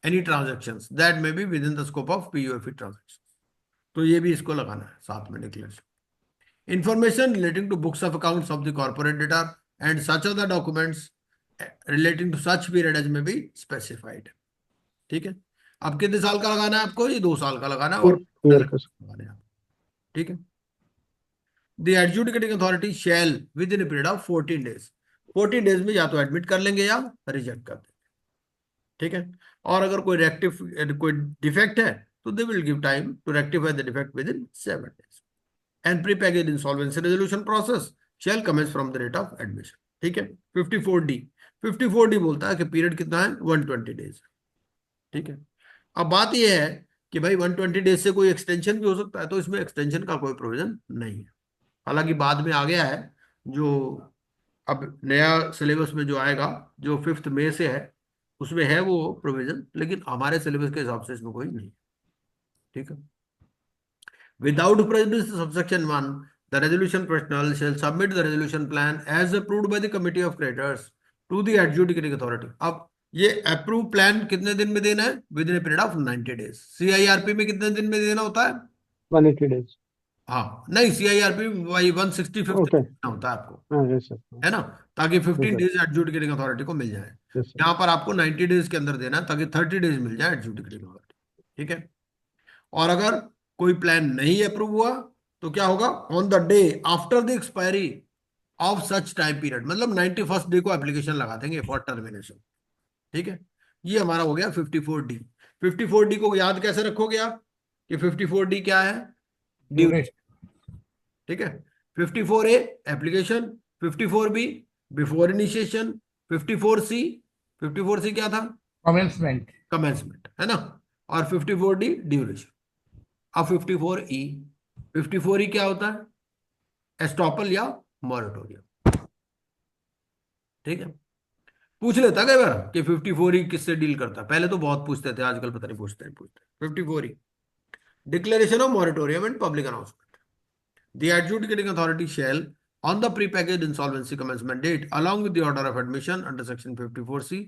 any transactions that may be within the scope of PUFE transaction. तो ये भी इसको लगाना है साथ में declaration. Information relating to books of accounts of the corporate debtor and such other documents relating to such period as may be specified, ठीक है। अब कितने साल का लगाना है आपको? ये 2 साल का लगाना है, और 4 year का। लगाना है, ठीक है। The adjudicating authority shell with in a period of 14 days, 14 days में या तो एडमिट कर लेंगे या रिजेक्ट कर देंगे, ठीक है। और अगर कोई डिफेक्ट है तो they will give time to rectify the defect within 7 days and pre package insolvency resolution process shall commence from the date of admission, ठीक है। 54D बोलता है कि पीरियड कितना है? 120 डेज, ठीक है। अब बात यह है कि भाई 120 डेज से कोई एक्सटेंशन भी हो सकता है, तो इसमें एक्सटेंशन का कोई प्रोविजन नहीं है। हालांकि बाद में आ गया है जो अब नया सिलेबस में जो आएगा, जो 5 मई से है, उसमें है वो प्रोविजन, लेकिन हमारे सिलेबस के हिसाब से इसमें कोई नहीं। ठीक है। Without prejudice to subsection 1, the resolution personnel shall submit the resolution plan as approved by the committee of creditors to the adjudicating authority. अब ये अप्रूव प्लान कितने दिन में देना है? With in period of 90 days. CIRP में कितने दिन में देना होता है? 180 days. हाँ नहीं, सीआईआरपी वाई 165 Okay. देना होता है आपको, हाँ, yes sir. है ना, ताकि Yes 15 sir. Days adjudicating authority को मिल जाए। Yes sir. यहाँ पर आपको 90 डेज के अंदर देना है, ताकि 30 डेज मिल जाए एडजुडिकेटिंग अथॉरिटी। ठीक है। और अगर कोई प्लान नहीं अप्रूव हुआ तो क्या होगा? On the day after the expiry of such time period, मतलब 91st डे को एप्लीकेशन लगा देंगे फॉर टर्मिनेशन। ठीक है। ये हमारा हो गया 54D। 54D को याद कैसे रखोगे आप कि 54D क्या है? ड्यूरेशन। ठीक है। 54A application, 54B before initiation, 54C, 54C क्या था? कमेंसमेंट। कमेंसमेंट, है ना, और 54D ड्यूरेशन। अब 54E, 54E क्या होता है? एस्टॉपल या मॉरेटोरियम। ठीक है। पूछ लेता कई बार कि 54E किससे डील करता है, पहले तो बहुत पूछते थे, आजकल पता नहीं पूछते नहीं पूछते। 54E declaration of moratorium and public announcement. The adjudicating authority shall, on the prepackaged insolvency commencement date, along with the order of admission under section 54C,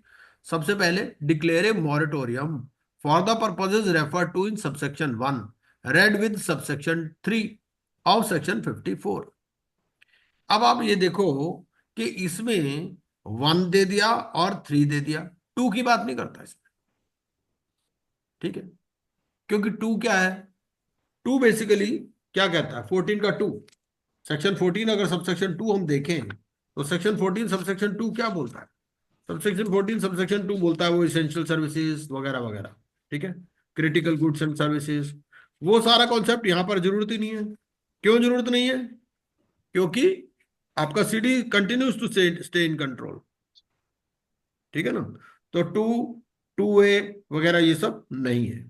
सबसे पहले declare a moratorium for the purposes referred to in subsection 1, read with subsection 3 of section 54। अब आप ये देखो कि इसमें 1 दे दिया और 3 दे दिया, 2 की बात नहीं करता इसमें। ठीक है। क्योंकि 2 क्या है? 2 बेसिकली क्या कहता है? 14 का 2, सेक्शन 14, अगर सबसेक्शन 2 हम देखें तो सेक्शन 14 सबसेक्शन 2 क्या बोलता है? सबसेक्शन 14 सबसेक्शन 2 बोलता है वो इसेंशियल सर्विसेज वगैरह वगैरह। ठीक है। क्रिटिकल गुड्स एंड सर्विसेज, वो सारा कॉन्सेप्ट यहां पर जरूरत ही नहीं है। क्यों जरूरत नहीं है? क्योंकि आपका CD continues to stay in control. ठीक है ना। तो 2A वगैरह ये सब नहीं है।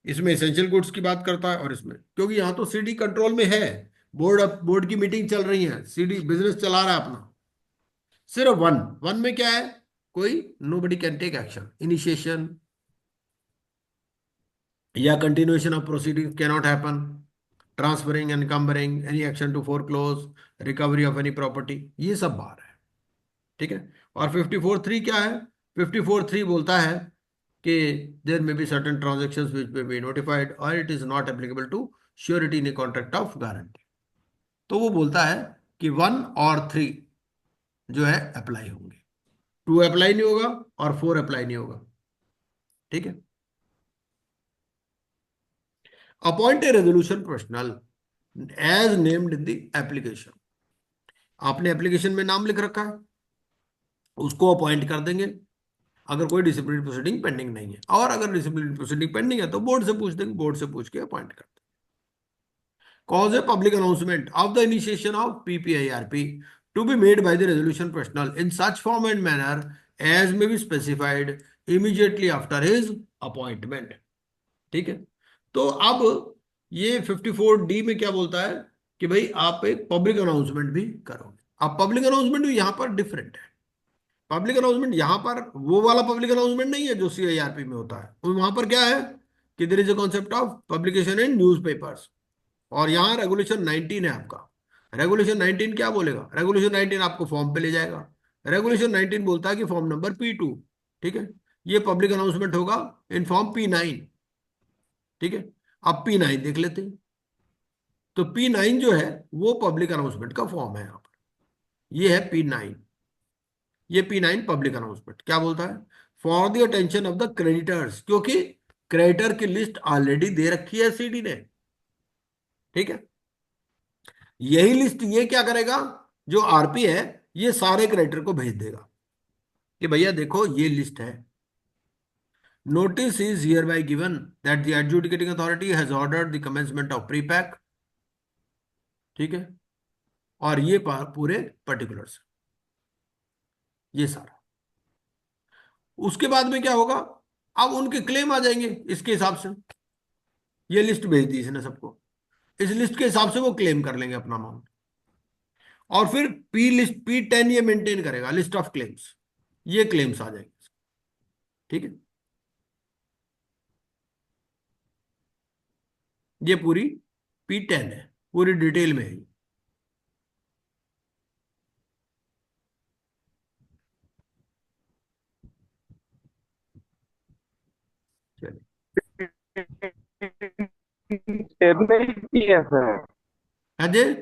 इसमें एसेंशियल गुड्स की बात करता है, और इसमें क्योंकि यहां तो सीडी कंट्रोल में है, बोर्ड की मीटिंग चल रही है, सीडी बिजनेस चला रहा है अपना। सिर्फ 1 में क्या है? कोई nobody can take action, initiation या continuation of proceeding can not happen, transferring encumbering, any action to foreclose, recovery of any property, ये सब बाहर है। ठीक है। और 54(3) क्या है? 54(3) बोलता है कि there may be certain transactions which may be notified और it is not applicable to surety in a contract of guarantee. तो वो बोलता है कि 1 और 3 जो है अप्लाई होंगे, 2 अप्लाई नहीं होगा और 4 अप्लाई नहीं होगा। ठीक है। Appoint a resolution professional as named in the application. आपने एप्लीकेशन में नाम लिख रखा है, उसको अपॉइंट कर देंगे अगर कोई डिसिप्लिनरी प्रोसीडिंग पेंडिंग नहीं है, और अगर डिसिप्लिनरी प्रोसीडिंग पेंडिंग है तो बोर्ड से पूछ देंगे, बोर्ड से पूछ के अपॉइंट कर देंगे। Cause a public announcement of the initiation of PPIRP to be made by the resolution professional in such form and manner as may be specified immediately after his appointment। ठीक है। तो अब ये 54D में क्या बोलता है कि भाई आप एक पब्लिक अनाउंसमेंट भी करोगे। अब पब्लिक अनाउंसमेंट भी यहां पर डिफरेंट है। पब्लिक अनाउंसमेंट यहां पर वो वाला पब्लिक अनाउंसमेंट नहीं है जो CIRP में होता है। वहां पर क्या है कि there is a concept of publication in newspapers, और यहां रेगुलेशन 19 है आपका। रेगुलेशन 19 क्या बोलेगा? रेगुलेशन 19 आपको फॉर्म पे ले जाएगा। रेगुलेशन 19 बोलता है कि फॉर्म नंबर P2। ठीक है। ये पब्लिक अनाउंसमेंट होगा इन फॉर्म P9। ठीक है। अब P9 देख लेते हैं। तो P9 जो है वो पब्लिक अनाउंसमेंट का फॉर्म है। यहाँ पर ये है P9। ये P9 पब्लिक अनाउंसमेंट क्या बोलता है? For the attention of the creditors, क्योंकि क्रेडिटर की लिस्ट ऑलरेडी दे रखी है सीडी ने। ठीक है। यही लिस्ट ये क्या करेगा, जो आरपी है ये सारे क्रेडिटर को भेज देगा कि भैया देखो ये लिस्ट है। Notice is here bye given that the adjudicating authority has ordered the commencement of prepack. ठीक है। और ये पूरे पर्टिकुलर्स, ये सारा। उसके बाद में क्या होगा? अब उनके क्लेम आ जाएंगे इसके हिसाब से। ये लिस्ट भेज दी इसने सबको, इस लिस्ट के हिसाब से वो क्लेम कर लेंगे अपना अमाउंट। और फिर P10 ये मेंटेन करेगा, लिस्ट ऑफ क्लेम्स, ये क्लेम्स आ जाएंगे। ठीक है, ये पूरी P10 है, पूरी डिटेल में है। चलिए, शेयर नहीं किया सर, अजय।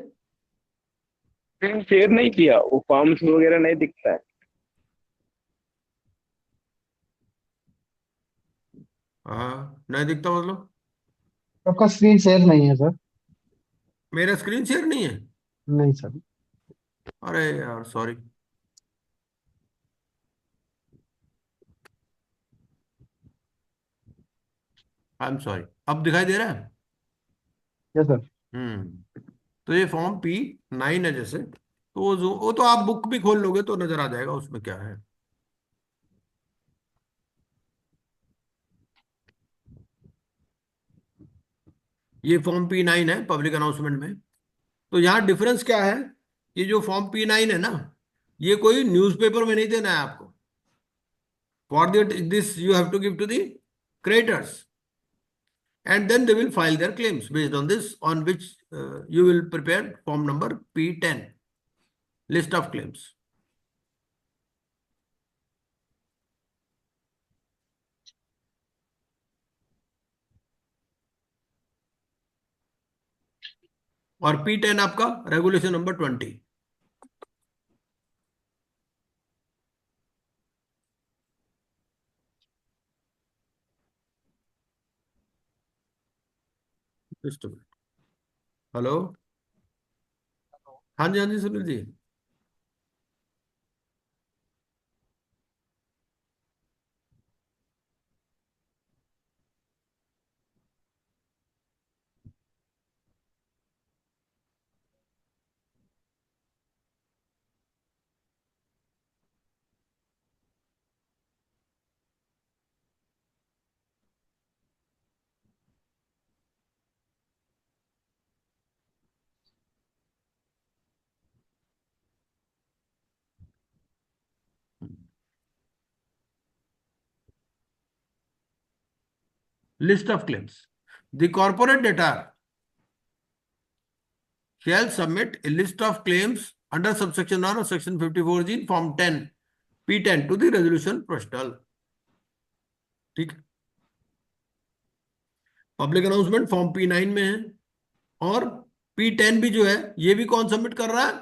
स्क्रीन शेयर नहीं किया, वो फॉर्म्स वगैरह नहीं दिखता है। हाँ, नहीं दिखता मतलब? आपका स्क्रीन शेयर नहीं है सर। मेरा स्क्रीन शेयर नहीं है? नहीं सर। अरे यार, सॉरी। I am sorry. अब दिखाई दे रहा है? Yes sir. तो ये फॉर्म P9 है जैसे, तो वो तो आप बुक भी खोल लोगे तो नजर आ जाएगा उसमें क्या है। ये फॉर्म P9 है पब्लिक अनाउंसमेंट में। तो यहाँ डिफरेंस क्या है? ये जो फॉर्म P9 है ना, ये कोई न्यूज़पेपर में नहीं देना है आपको। For this you have to give to the creditors, and then they will file their claims based on this, on which you will prepare form number P10, list of claims. और P10 आपका रेगुलेशन नंबर 20। हेलो। हाँ जी, हाँ जी, Sunil ji. List of claims. The corporate debtor shall submit a list of claims under subsection 1 of section 54G in form 10 P10 to the resolution postal. ठीक है, पब्लिक अनाउंसमेंट फॉर्म P9 में है, और P10 भी जो है ये भी कौन सबमिट कर रहा है?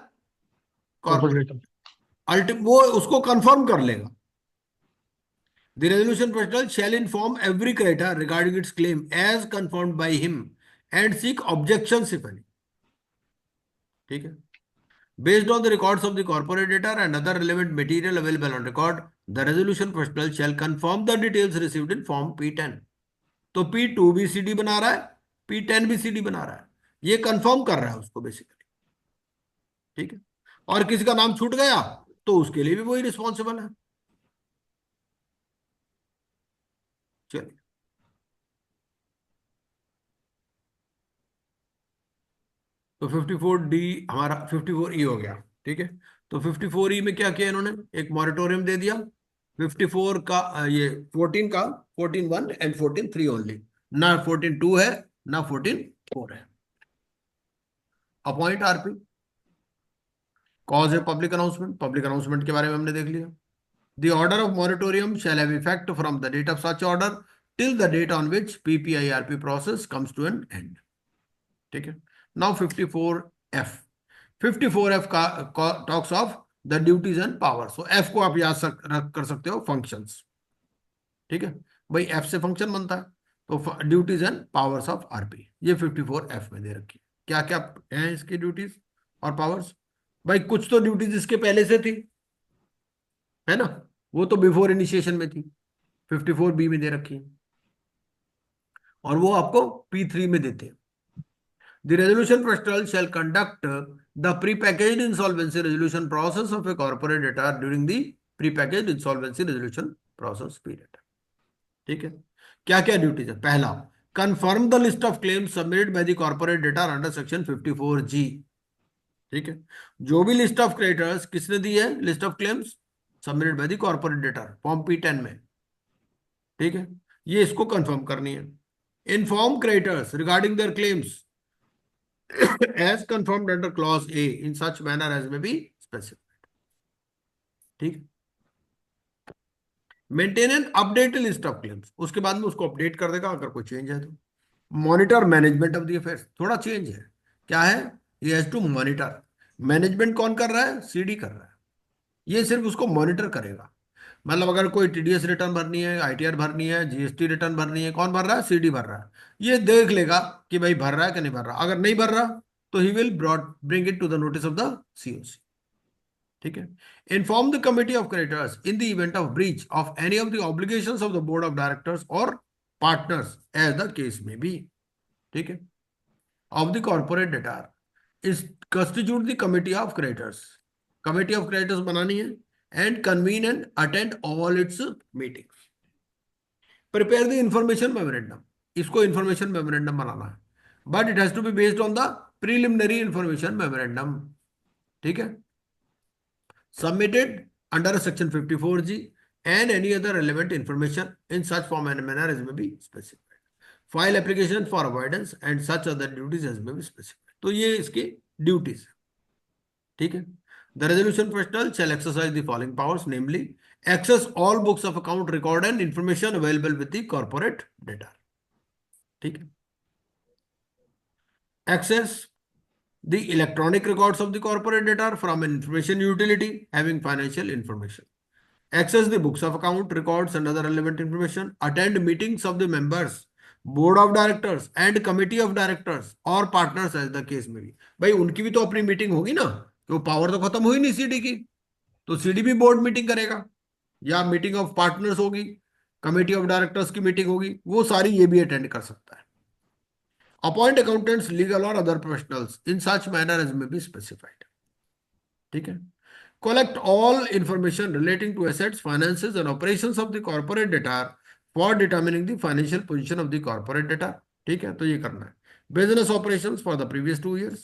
कॉर्पोरेट। कॉर्पोरेट। वो उसको कंफर्म कर लेगा। The resolution postal shall inform every creditor regarding its claim as confirmed by him and seek objections if any. ठीक है, based on the records of the corporate debtor and other relevant material available on record, the resolution postal shall confirm the details received in form P10. तो P2 भी CD बना रहा है, P10 भी CD बना रहा है, ये कंफर्म कर रहा है उसको बेसिकली। ठीक है, और किसी का नाम छूट गया तो उसके लिए भी वही रिस्पॉन्सिबल है। चलिए, तो 54D हमारा 54E हो गया। ठीक है, तो 54E में क्या किया इन्होंने? एक मॉरिटोरियम दे दिया 54 का, ये 14 का, 14(1) एंड 14(3) ओनली, ना 14(2) है ना 14(4) है। अपॉइंट RP, कॉज है पब्लिक अनाउंसमेंट, पब्लिक अनाउंसमेंट के बारे में हमने देख लिया। The order of moratorium shall have effect from the date of such order till the date on which PPIRP process comes to an end. ठीक है, now 54F। 54F का talks of the duties and powers. So F को आप याद कर सकते हो, functions। ठीक है भाई, F से फंक्शन बनता है, तो duties and powers of RP ये 54F में दे रखी है। क्या क्या है इसकी ड्यूटीज और पावर्स? भाई कुछ तो ड्यूटीज इसके पहले से थी, है ना, वो तो बिफोर इनिशिएशन में थी, 54B में दे रखी है, और वो आपको P3 में देते हैं। The resolution tribunal shall conduct the prepackaged insolvency resolution process of a corporate debtor during the prepackaged insolvency resolution process period. ठीक है, क्या क्या ड्यूटीज है? पहला, confirm the list of claims submitted by the corporate debtor under section 54G। ठीक है। जो भी लिस्ट ऑफ क्रेडिटर्स किसने दी है, list of claims submitted by the corporate debtor form P10 में, ठीक है, ये इसको कंफर्म करनी है। Inform creditors regarding their claims as confirmed under clause A in such manner as may be specified, ठीक। Maintain an updated list of claims, उसके बाद में उसको अपडेट कर देगा अगर कोई चेंज है तो। Monitor management of the affairs, थोड़ा चेंज है, क्या है, ये हैज टू मॉनिटर। मैनेजमेंट कौन कर रहा है, सीडी कर रहा है, ये सिर्फ उसको मॉनिटर करेगा। मतलब अगर कोई टीडीएस रिटर्न भरनी है, आईटीआर भरनी है, जीएसटी रिटर्न भरनी है, कौन भर रहा है, सीडी भर रहा है, ये देख लेगा कि भाई भर रहा है कि नहीं भर रहा। अगर नहीं भर रहा तो he will broad bring it to the notice of the COC, ठीक है। Inform the committee of creditors in the event of breach of any of the obligations of the board of directors और partners as the case may be, ठीक है, of the corporate debtor is constitute the committee of creditors, committee of creditors बनानी है and convene and attend all its meetings. Prepare the information memorandum, इसको इंफॉर्मेशन मेमोरेंडम बनाना है, but it has to be based on the preliminary information memorandum, ठीक है, submitted under section 54G and any other relevant information in such form and manner as may be specified. File application for avoidance and such other duties as may be specified. तो ये इसकी ड्यूटीज है, ठीक है। The resolution professional shall exercise the following powers, namely access all books of account record and information available with the corporate data, ठीक है। Access the electronic records of the corporate data from an information utility having financial information. Access the books of account records and other relevant information. Attend meetings of the members, board of directors and committee of directors or partners as the case may be. भाई उनकी भी तो अपनी मीटिंग होगी ना, तो पावर तो खत्म हुई नहीं सीडी की, तो सीडी भी बोर्ड मीटिंग करेगा, या मीटिंग ऑफ पार्टनर्स होगी, कमिटी ऑफ डायरेक्टर्स की मीटिंग होगी, वो सारी ये भी अटेंड कर सकता है। अपॉइंट अकाउंटेंट्स लीगल और other professionals in such manner as may be specified, ठीक है। Collect all information relating to assets, finances, and operations of the corporate debtor for determining the financial position of the corporate debtor, ठीक है, तो ये करना है। Business operations for the previous 2 years,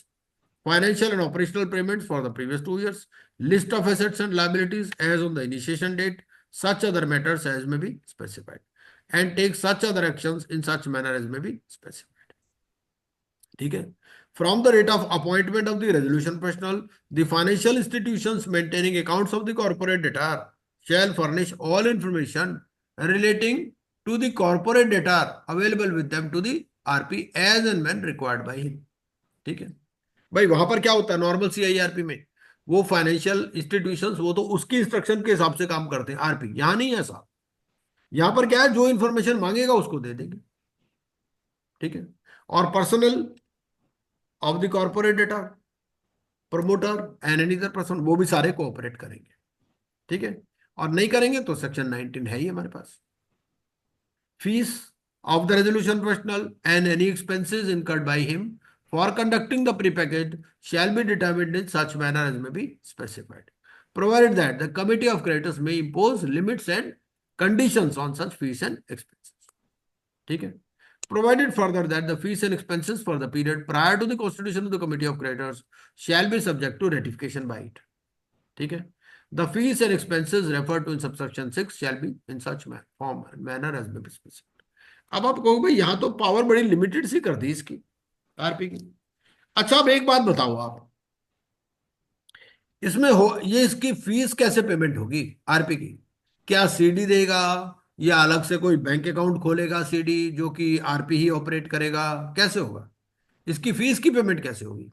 financial and operational payments for the previous 2 years, list of assets and liabilities as on the initiation date, such other matters as may be specified, and take such other actions in such manner as may be specified, ठीक है। From the rate of appointment of the resolution professional, the financial institutions maintaining accounts of the corporate debtor shall furnish all information relating to the corporate debtor available with them to the RP as and when required by him, ठीक है। भाई वहां पर क्या होता है नॉर्मल CIRP में, वो फाइनेंशियल इंस्टीट्यूशंस वो तो उसकी इंस्ट्रक्शन के हिसाब से काम करते हैं, आरपी यहां नहीं है ऐसा। यहां पर क्या है, जो इंफॉर्मेशन मांगेगा उसको दे देंगे, ठीक है। और personal of the corporate data, promoter and any other person, वो भी सारे कोऑपरेट करेंगे, ठीक है। और नहीं करेंगे तो सेक्शन 19 है ही हमारे पास। Fees of the resolution professional and any expenses incurred by him for conducting the pre package shall be determined in such manner as may be specified, provided that the committee of creditors may impose limits and conditions on such fees and expenses, ठीक है। Provided further that the fees and expenses for the period prior to the constitution of the committee of creditors shall be subject to ratification by it, ठीक है। The fees and expenses referred to in subsection 6 shall be in such form and manner as may be specified. अब आप कहोगे भाई यहाँ तो पावर बड़ी लिमिटेड सी कर दी इसकी आरपी की। अच्छा अब एक बात बताओ आप, इसमें हो ये इसकी फीस कैसे पेमेंट होगी आरपी की, क्या सीडी देगा या अलग से कोई बैंक अकाउंट खोलेगा सीडी जो कि आरपी ही ऑपरेट करेगा, कैसे होगा, इसकी फीस की पेमेंट कैसे होगी।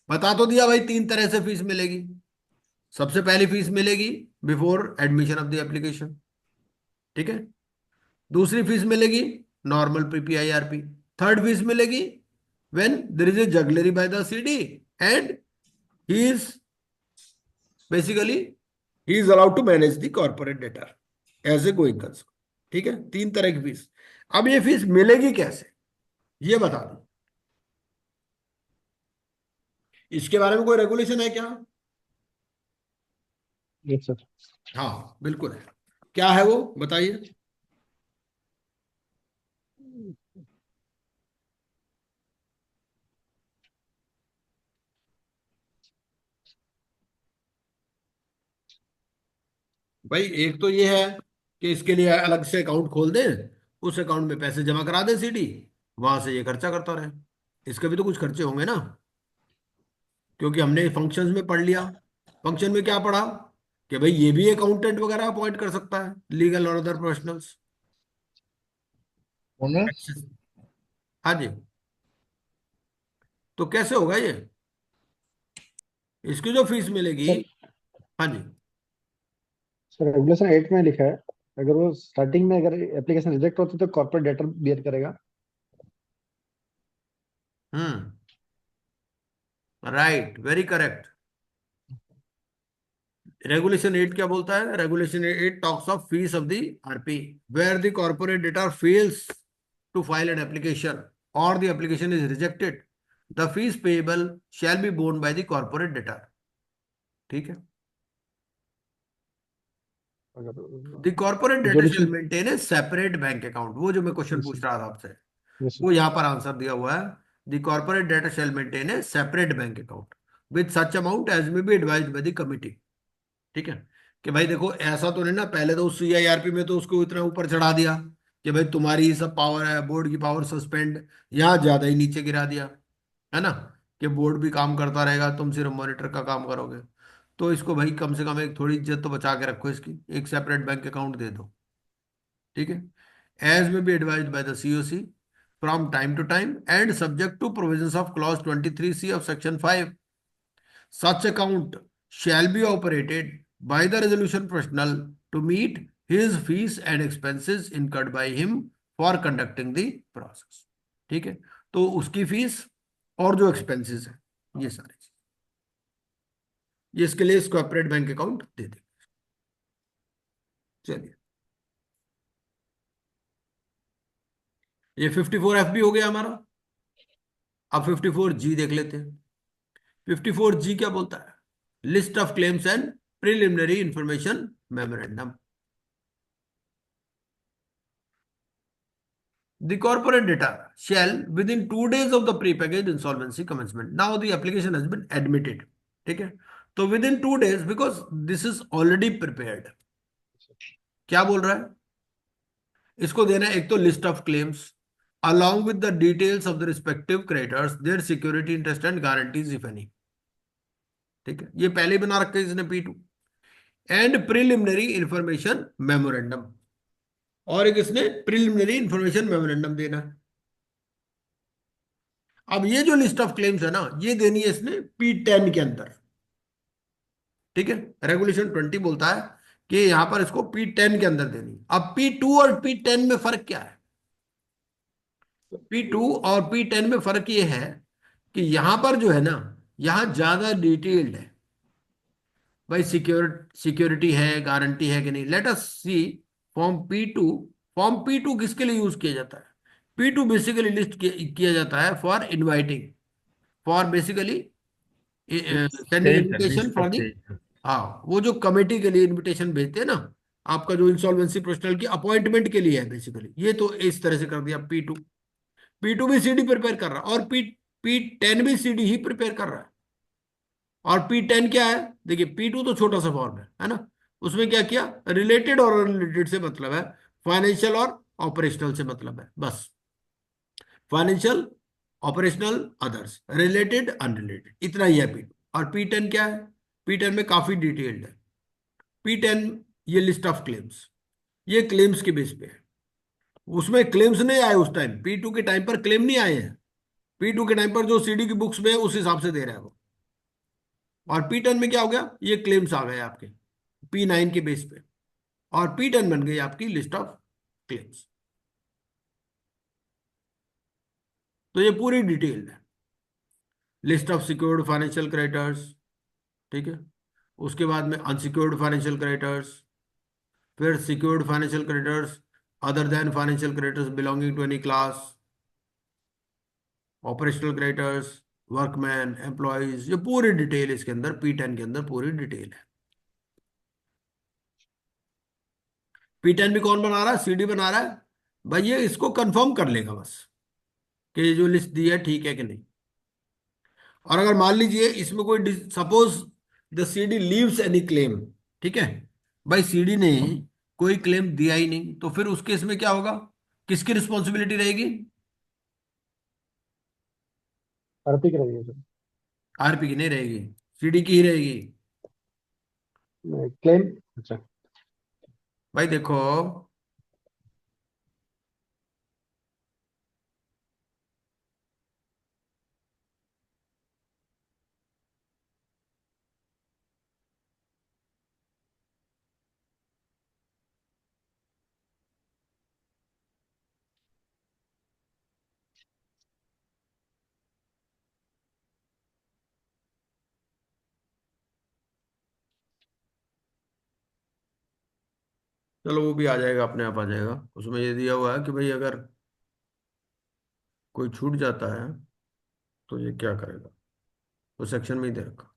बता तो दिया भाई 3 तरह से फीस मिलेगी। सबसे पहली फीस मिलेगी before admission of the application, ठीक है। दूसरी फीस मिलेगी नॉर्मल PPIRP। थर्ड फीस मिलेगी when there is a jugglery by the CD and he is basically he is allowed to manage the corporate debtor as a going concern, ठीक है। 3 तरह की फीस। अब ये फीस मिलेगी कैसे ये बता दो, इसके बारे में कोई रेगुलेशन है क्या। Yes sir. हाँ बिल्कुल है, क्या है वो बताइए। भाई एक तो ये है कि इसके लिए अलग से अकाउंट खोल दें, उस अकाउंट में पैसे जमा करा दें सीडी, वहां से ये खर्चा करता रहे। इसके भी तो कुछ खर्चे होंगे ना, क्योंकि हमने फंक्शंस में पढ़ लिया। फंक्शन में क्या पढ़ा कि भाई ये भी अकाउंटेंट वगैरह अपॉइंट कर सकता है, लीगल और अदर प्रोफेशनल्स। उन्हें हाँ जी। तो कैसे होगा ये, इसकी जो फीस मिलेगी। सर हाँ जी। सर रेगुलेशन 8 में लिखा है, अगर वो स्टार्टिंग में अगर एप्लीकेशन रिजेक्ट होती है तो कॉर्पोरेट डेटर बियर करेगा। Hmm. Right, very correct. Regulation 8 क्या बोलता है? Regulation 8 talks of fees of the RP, where the corporate debtor fails to file an application or the application is rejected, the fees payable shall be borne by the corporate debtor. ठीक है। अगर द कॉर्पोरेट जो डेटर भी शैल चीज। Maintain a separate bank account, वो जो मैं क्वेश्चन यस पूछ रहा था आपसे, सर। वो यहां पर आंसर दिया हुआ है। The corporate debtor shall maintain a separate bank account with such amount as may be advised by the committee. ठीक है। कि भाई देखो ऐसा तो नहीं ना, पहले तो उस सीआईआरपी में तो उसको इतना ऊपर चढ़ा दिया कि भाई तुम्हारी ही सब पावर है, बोर्ड की पावर सस्पेंड, यहाँ ज्यादा ही नीचे गिरा दिया, है ना, कि बोर्ड भी काम करता रहेगा, तुम सिर्फ मॉनिटर का काम करोगे। तो इसको भाई कम से कम एक थोड़ी इज्जत तो बचा के रखो, इसकी एक सेपरेट बैंक अकाउंट दे दो। ठीक है। As may be advised by the CoC from time to time and subject to provisions of clause 23C of section 5, such account shall be operated by the resolution professional to meet his fees and expenses incurred by him for conducting the process। ठीक है। तो उसकी फीस और जो एक्सपेंसेस है, ये सारी चीज, ये इसके लिए इसको ऑपरेट बैंक अकाउंट दे देंगे। चलिए, ये 54F भी हो गया हमारा। अब 54G देख लेते हैं। 54G क्या बोलता है? List of claims and preliminary information memorandum. The corporate debtor shall, within 2 days of the prepackaged insolvency commencement, now the application has been admitted. ठीक है। तो with in 2 days, because this is already prepared. क्या बोल रहा है? इसको देना है एक तो list of claims along with the details of the respective creditors, their security interest and guarantees if any। ठीक है, ये पहले ही बना रखा है इसने P2। And preliminary information memorandum, और एक इसने प्रिलिमिनरी इंफॉर्मेशन मेमोरेंडम देना है। अब ये जो लिस्ट ऑफ क्लेम्स है ना, ये देनी है इसने P10 के अंदर। ठीक है। रेगुलेशन 20 बोलता है कि यहां पर इसको P10 के अंदर देनी है। अब P2 और P10 में फर्क क्या है? P2 और P10 में फर्क ये है कि यहां पर जो है ना, यहां ज्यादा डिटेल्ड है भाई, सिक्योरिटी है, गारंटी है कि नहीं। लेट अस सी फॉर्म P2। फॉर्म P2 किसके लिए यूज किया जाता है? P2 बेसिकली लिस्ट किया जाता है for inviting, for basically sending creation, invitation list for of the. creation. हाँ, वो जो कमेटी के लिए इनविटेशन भेजते हैं ना, आपका जो इंसॉल्वेंसी प्रोफेशनल की अपॉइंटमेंट के लिए है बेसिकली, ये तो इस तरह से कर दिया P2। P2 भी सीडी प्रिपेयर कर रहा है और P10 भी सीडी ही प्रिपेयर कर रहा है। और P10 क्या है? देखिए, P2 तो छोटा सा फॉर्म है ना, उसमें क्या किया, रिलेटेड और अनरिलेटेड से मतलब है, फाइनेंशियल और ऑपरेशनल से मतलब है, बस। Financial, operational, others, related, unrelated, इतना ही है P2। और P10 क्या है? P10 में काफी डिटेल्ड है। P10 ये लिस्ट ऑफ क्लेम्स, ये क्लेम्स के बेस पे है। उसमें क्लेम्स नहीं आए उस टाइम, P2 के टाइम पर क्लेम नहीं आए हैं। P2 के टाइम पर जो सीडी की बुक्स में है उस हिसाब से दे रहा है वो। और P10 में क्या हो गया, ये क्लेम्स आ गए आपके P9 के बेस पे, और P10 बन गई आपकी लिस्ट ऑफ क्लेम्स। तो ये पूरी डिटेल्ड है, list of secured financial creditors. ठीक है। उसके बाद में अनसिक्योर्ड फाइनेंशियल क्रेडिटर्स, फिर secured financial creditors other than financial creditors belonging to any class, operational creditors, workman, employees, ये पूरी डिटेल इसके अंदर P10 के अंदर पूरी डिटेल है। P10 भी कौन बना रहा है? सीडी बना रहा है भाई, ये इसको कंफर्म कर लेगा बस कि ये जो लिस्ट दी है ठीक है कि नहीं। और अगर मान लीजिए इसमें कोई, suppose the CD leaves any claim, ठीक है, भाई सीडी ने कोई क्लेम दिया ही नहीं, तो फिर उस केस में क्या होगा, किसकी रिस्पॉन्सिबिलिटी रहेगी? आरपी की रहेगी सर। आरपी की नहीं रहेगी, सीडी की ही रहेगी। क्लेम, अच्छा। भाई देखो, चलो वो भी आ जाएगा, अपने आप आ जाएगा। उसमें ये दिया हुआ है कि भाई अगर कोई छूट जाता है तो ये क्या करेगा, तो सेक्शन में ही दे रखा।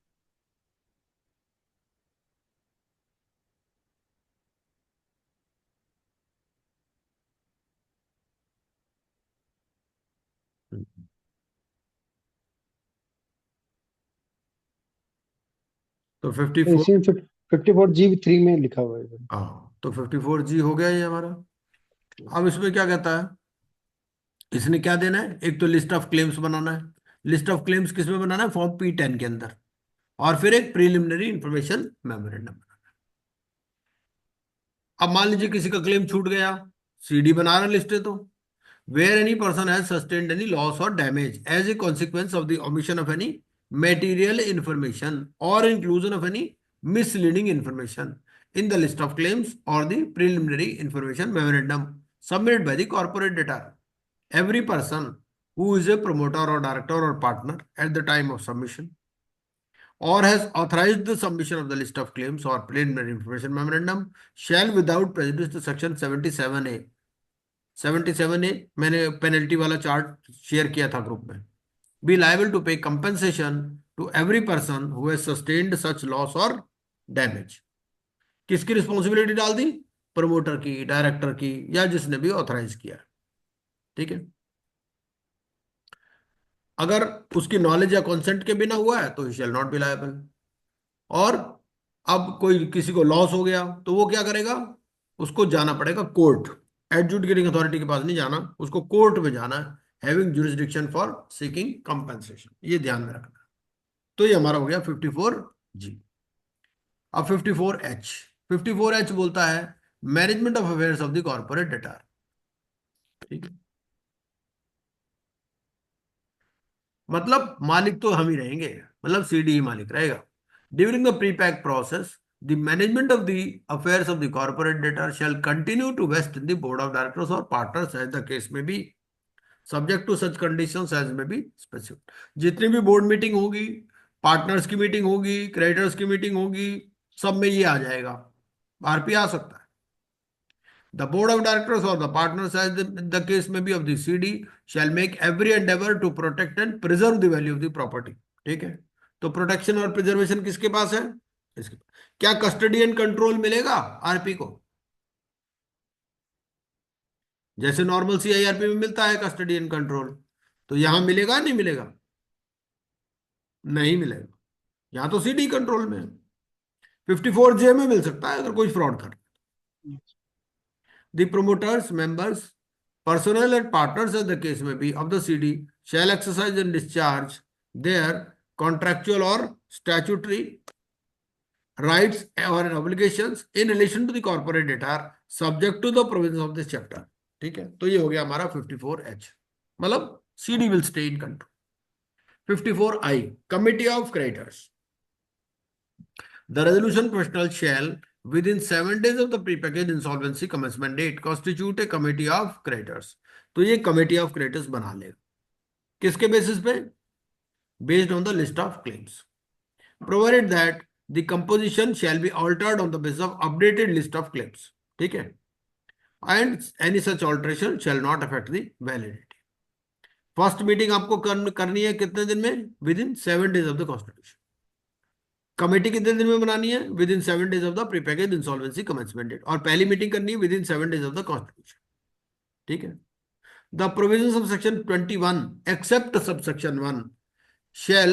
तो फिफ्टी तो फोर इसी में 54G3 में लिखा हुआ है सर। हाँ, तो 54G हो गया ये हमारा। अब इसमें क्या कहता है, इसने क्या देना है, एक तो लिस्ट ऑफ क्लेम्स बनाना है। लिस्ट ऑफ क्लेम्स किस में बनाना है, फॉर्म P10 के अंदर। और फिर एक प्रिलिमिनरी इंफॉर्मेशन मेमोरेंडम। अब मान लीजिए किसी का क्लेम छूट गया, सीडी बना रहा लिस्ट है तो, where any person has sustained any loss or damage as a consequence of the omission of any material information or inclusion of any misleading information in the list of claims or the preliminary information memorandum submitted by the corporate debtor. Every person who is a promoter or director or partner at the time of submission or has authorized the submission of the list of claims or preliminary information memorandum shall without prejudice to section 77A, 77A मैंने पेनल्टी वाला चार्ट शेयर किया था ग्रुप में, be liable to pay compensation to every person who has sustained such loss और डैमेज। किसकी रिस्पॉन्सिबिलिटी डाल दी, प्रमोटर की, डायरेक्टर की, या जिसने भी ऑथराइज किया। ठीक है, अगर उसकी नॉलेज या कंसेंट के बिना हुआ है तो ही शैल नॉट बी लायबल। और अब कोई किसी को लॉस हो गया तो वो क्या करेगा, उसको जाना पड़ेगा कोर्ट। एडजुडिकेटिंग अथॉरिटी के पास नहीं जाना, उसको कोर्ट में जाना है, having jurisdiction for seeking compensation. ये ध्यान में रखना। तो ये हमारा हो गया 54G। अब 54H, 54H बोलता है management of affairs of the corporate data. ठीक है, मतलब मालिक तो हम ही रहेंगे, मतलब सीडी ही मालिक रहेगा। During the pre pack process the management of the affairs of the corporate debtor shall continue to vest in the board of directors और partners as the case may be, subject to such conditions as may be specific. जितनी भी बोर्ड मीटिंग होगी, पार्टनर्स की मीटिंग होगी, क्रेडिटर्स की मीटिंग होगी, सब में ये आ जाएगा, आरपी आ सकता है। The board of directors or the partners, as the case may be of the CD, shall make every endeavor to protect and preserve the value of the property. ठीक है, तो प्रोटेक्शन और प्रिजर्वेशन किसके पास है, इसके पास। क्या कस्टडी एंड कंट्रोल मिलेगा आरपी को, जैसे नॉर्मल सीआईआरपी में मिलता है कस्टडी एंड कंट्रोल, तो यहां मिलेगा नहीं मिलेगा, नहीं मिलेगा। यहां तो सीडी कंट्रोल में है। 54J में मिल सकता है अगर कोई फ्रॉड कर। The promoters, members, personnel and partners as the case may be of the CD shall exercise and discharge their contractual or statutory rights or obligations in relation to the corporate debtor subject to the provisions of this chapter. ठीक है, तो ये हो गया हमारा 54H, मतलब CD will stay in control. 54I, committee of creditors. The resolution professional shall, within 7 days of the prepackaged insolvency commencement date, constitute a committee of creditors. तो ये committee of creditors बना लेगा, किसके बेसिस पे, based on the list of claims, provided that the composition shall be altered on the basis of updated list of claims. ठीक है, and any such alteration shall not affect the validity. First meeting आपको करनी है कितने दिन में, within 7 days of the constitution. Committee कितने दिन में बनानी है, within 7 days of the prepackage insolvency commencement date, और पहली मीटिंग करनी है within 7 days of the constitution. ठीक है, the provisions of section 21 except subsection 1 shall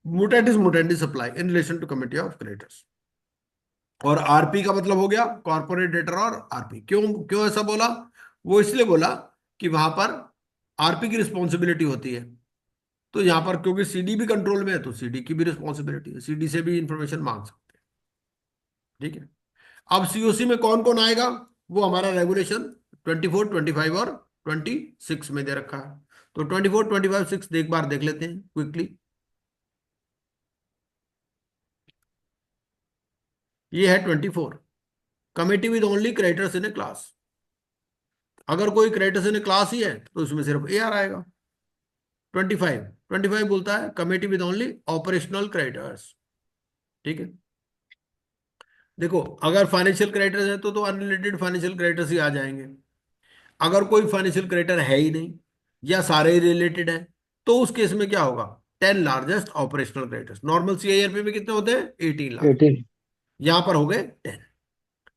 mutatis mutandis apply in relation to committee of creditors. और आरपी का मतलब हो गया कॉर्पोरेट डेटर और आरपी। क्यों क्यों ऐसा बोला? वो इसलिए बोला कि वहां पर आरपी की रिस्पॉन्सिबिलिटी होती है। तो यहां पर क्योंकि सीडी भी कंट्रोल में है तो सीडी की भी रिस्पॉन्सिबिलिटी है, सीडी से भी इंफॉर्मेशन मांग सकते हैं। ठीक है। अब सीओसी में कौन कौन आएगा? वो हमारा रेगुलेशन 24, 25 और 26 में दे रखा है। तो 24, 25, 6 एक बार देख लेते हैं क्विकली। ये है 24, committee with only creditors in A class. अगर कोई क्रेडिटर्स इन ए क्लास ही है तो उसमें सिर्फ ए आर आएगा। 25, 25 बोलता है committee with only operational creditors. ठीक है। देखो, अगर फाइनेंशियल क्रेडिटर्स है तो अनरिलेटेड फाइनेंशियल क्रेडिटर्स ही आ जाएंगे। अगर कोई फाइनेंशियल क्रेडिटर है ही नहीं या सारे ही रिलेटेड है तो उस केस में क्या होगा? 10 largest operational creditors. Normal CIRP में कितने होते हैं? 18 लाख। 18। यहां पर हो गए 10।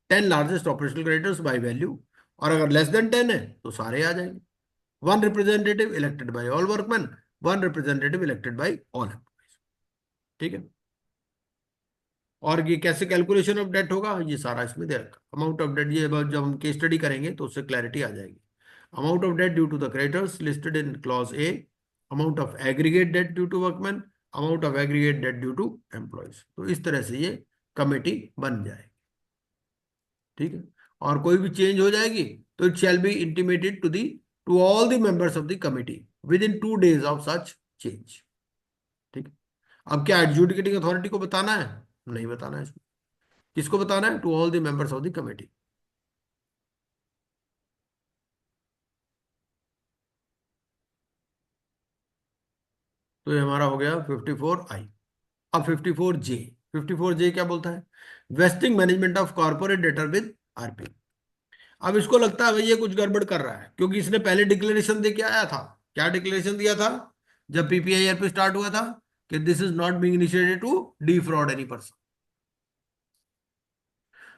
10 largest operational creditors by value. और अगर लेस देन 10 है तो सारे आ जाएंगे। One representative elected by all workman, one representative elected by all employees. ठीक है। और ये कैसे कैलकुलेशन ऑफ डेट होगा ये सारा इसमें दे रखा। अमाउंट ऑफ डेट, ये जब हम केस स्टडी करेंगे तो उससे क्लैरिटी आ जाएगी। Amount of debt due to the creditors listed in clause A, amount of aggregate debt due to workman, amount of aggregate debt due to employees. तो इस तरह से ये कमेटी बन जाएगी। ठीक है। और कोई भी चेंज हो जाएगी तो it shall be intimated to all the members of the committee within 2 days of such change. ठीक है। अब क्या एडजुडिकेटिंग अथॉरिटी को बताना है? नहीं बताना है इसमें। किसको बताना है? To all the members of the committee. तो ये हमारा हो गया 54I। अब 54J। 54J क्या बोलता है? Wasting management of corporate debtor with RP. अब इसको लगता है भाई ये कुछ गड़बड़ कर रहा है, क्योंकि इसने पहले डिक्लेरेशन दे के आया था। क्या डिक्लेरेशन दिया था जब पीपीआईआरपी स्टार्ट हुआ था? कि this is not being initiated to defraud any person,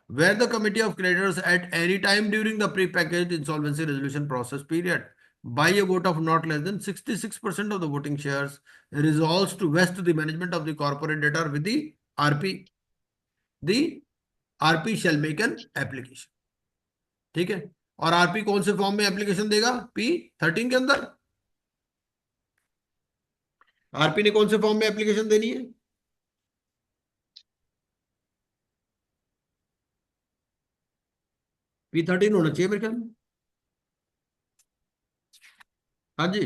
where the committee of creditors at any time during the prepackaged insolvency resolution process period by a vote of not less than 66% of the voting shares resolves to vest the management of the corporate debtor with the RP, the RP shall make an application। ठीक है। और आरपी कौन से फॉर्म में एप्लीकेशन देगा? P13 के अंदर। आरपी ने कौन से फॉर्म में एप्लीकेशन देनी है? P13 होना चाहिए मेरे ख्याल में। हाँ जी।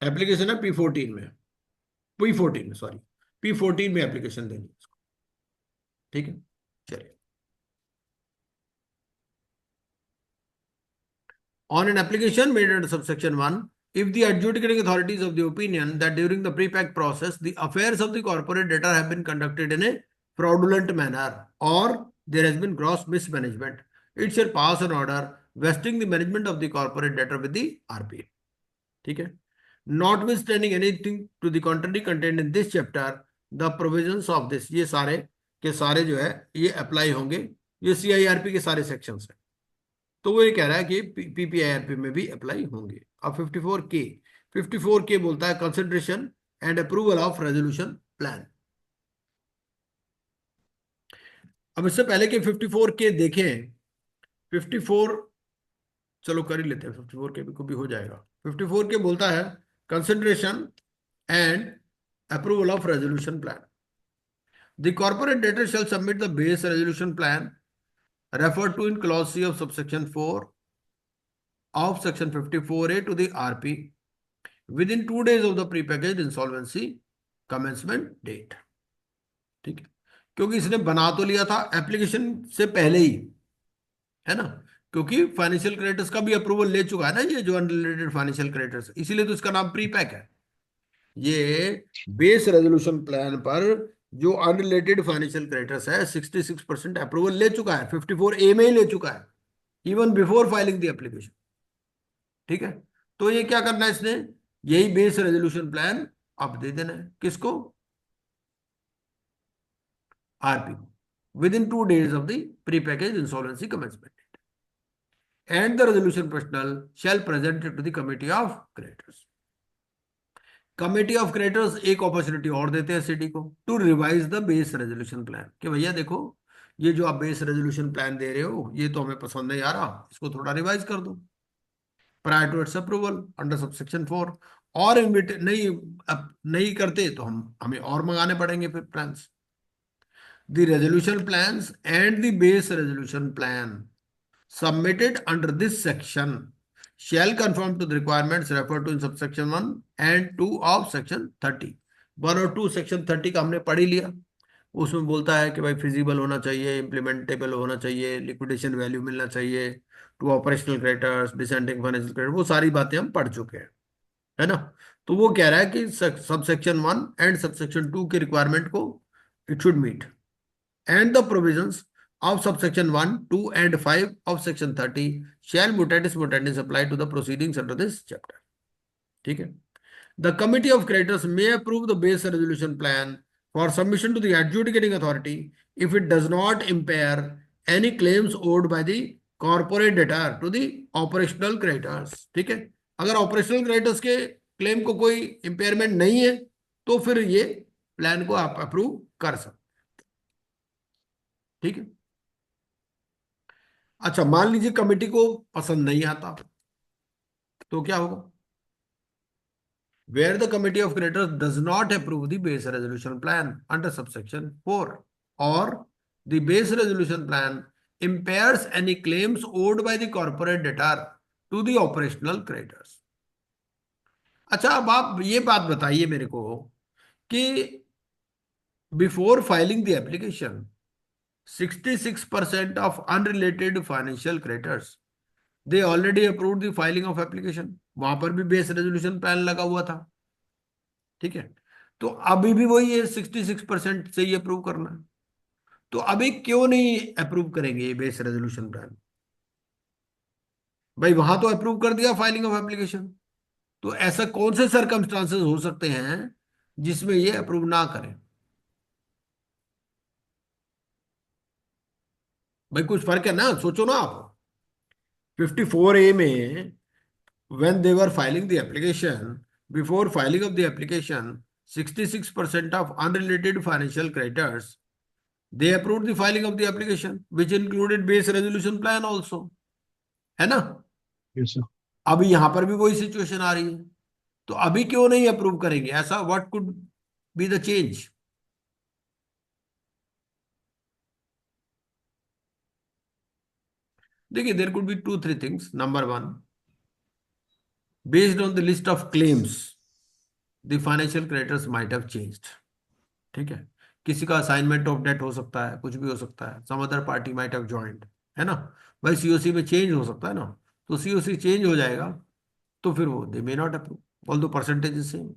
एप्लीकेशन है P14 में, P14 में, सॉरी, P14 में एप्लीकेशन देनी है उसको। ठीक है। चलिए। On an application made under subsection 1, if the adjudicating authorities of the opinion that during the pre-pack process the affairs of the corporate debtor have been conducted in a fraudulent manner or there has been gross mismanagement, it shall pass an order vesting the management of the corporate debtor with the RPA। ठीक है। Notwithstanding anything to the contrary contained in this chapter, the provisions of this, ये सारे के सारे जो है ये अप्लाई होंगे। ये CIRP के सारे सेक्शंस हैं। तो वो ये कह रहा है कि पीपीआईआरपी में भी अप्लाई होंगे। अब 54K, 54K बोलता है consideration and approval of resolution plan. अब इससे पहले कि 54K देखें, 54, चलो कर ही लेते हैं, 54K को भी हो जाएगा। 54K बोलता है consideration and approval of resolution plan. The corporate debtor shall submit the base resolution plan referred to in clause C of subsection 4 of section 54A to the RP within 2 days of the prepackaged insolvency commencement date। ठीक है। क्योंकि इसने बना तो लिया था एप्लीकेशन से पहले ही, है ना, क्योंकि फाइनेंशियल क्रेडिटर्स का भी अप्रूवल ले चुका है ना ये जो अनरिलेटेड फाइनेंशियल क्रेडिटर्स, इसीलिए तो इसका नाम प्रीपैक है। ये बेस रेजोल्यूशन प्लान पर जो अनरिलेटेड फाइनेंशियल क्रेडिटर्स है 66% अप्रूवल ले चुका है, 54A में ही ले चुका है, even before filing the application. ठीक है। तो ये क्या करना है इसने? यही बेस रेजोल्यूशन प्लान अब दे देना है किसको? आरपी को, with in 2 days of the pre package insolvency commencement. and the resolution professional shall present it to the committee of creditors. Committee of creditors एक अपॉर्चुनिटी और देते हैं सिटी को to revise the base resolution plan कि भैया देखो ये जो आप बेस रेजोल्यूशन प्लान दे रहे हो ये तो हमें पसंद नहीं आ रहा, इसको थोड़ा रिवाइज कर दो prior to its approval under subsection 4। और इनविट नहीं करते तो हमें और मंगाने पड़ेंगे फिर plans. The resolution plans and the base resolution plan submitted under this section shall conform to the requirements referred to in subsection 1 and 2 of section 30। 1 और 2 सेक्शन 30 का हमने पढ़ ही लिया। उसमें बोलता है कि भाई फिजिबल होना चाहिए, इम्प्लीमेंटेबल होना चाहिए, लिक्विडेशन वैल्यू मिलना चाहिए to operational creditors, dissenting financial creditor, वो सारी बातें हम पढ़ चुके हैं, है ना। तो वो कह रहा है कि सबसेक्शन 1 एंड सबसेक्शन 2 के रिक्वायरमेंट को it should meet and the provisions of subsection 1, 2 and 5 of section 30 shall mutatis mutandis apply to the proceedings under this chapter। ठीक है। The committee of creditors may approve the base resolution plan for submission to the adjudicating authority if it does not impair any claims owed by the corporate debtor to the operational creditors। ठीक है। अगर operational creditors के क्लेम को कोई इम्पेयरमेंट नहीं है तो फिर ये प्लान को आप अप्रूव कर सकते। ठीक है। अच्छा, मान लीजिए कमेटी को पसंद नहीं आता तो क्या होगा? Where the committee of creditors does not approve the base resolution plan under subsection 4 और the base resolution plan impairs any claims owed by the corporate debtor to the operational creditors। अच्छा, अब आप ये बात बताइए मेरे को कि before filing the application 66% of unrelated financial creditors they already approved the filing of application। वहां पर भी बेस रेजोल्यूशन प्लान लगा हुआ था। ठीक है। तो अभी भी वही है, 66% से ही अप्रूव करना है। तो अभी क्यों नहीं अप्रूव करेंगे ये बेस रेजोल्यूशन प्लान? भाई वहां तो अप्रूव कर दिया फाइलिंग ऑफ एप्लीकेशन, तो ऐसा कौन से सर्कमस्टांसेस हो सकते हैं जिसमें ये अप्रूव ना करें? भाई कुछ फर्क है ना, सोचो ना आप। 54A में when they were filing the application, before filing of the application, 66% of unrelated financial creditors, they approved the filing of the application, which included base resolution plan also, है ना। Yes, sir. अभी यहां पर भी वही सिचुएशन आ रही है, तो अभी क्यों नहीं अप्रूव करेंगे? ऐसा what could be the change? देखिए, there could be 2-3 things. Number 1, based on the list of claims the financial creditors might have changed। ठीक है। किसी का असाइनमेंट ऑफ डेट हो सकता है, कुछ भी हो सकता है, some other party might have joined, है ना। भाई सीओसी में चेंज हो सकता है ना, तो सीओसी चेंज हो जाएगा तो फिर वो they may not approve although percentage is same.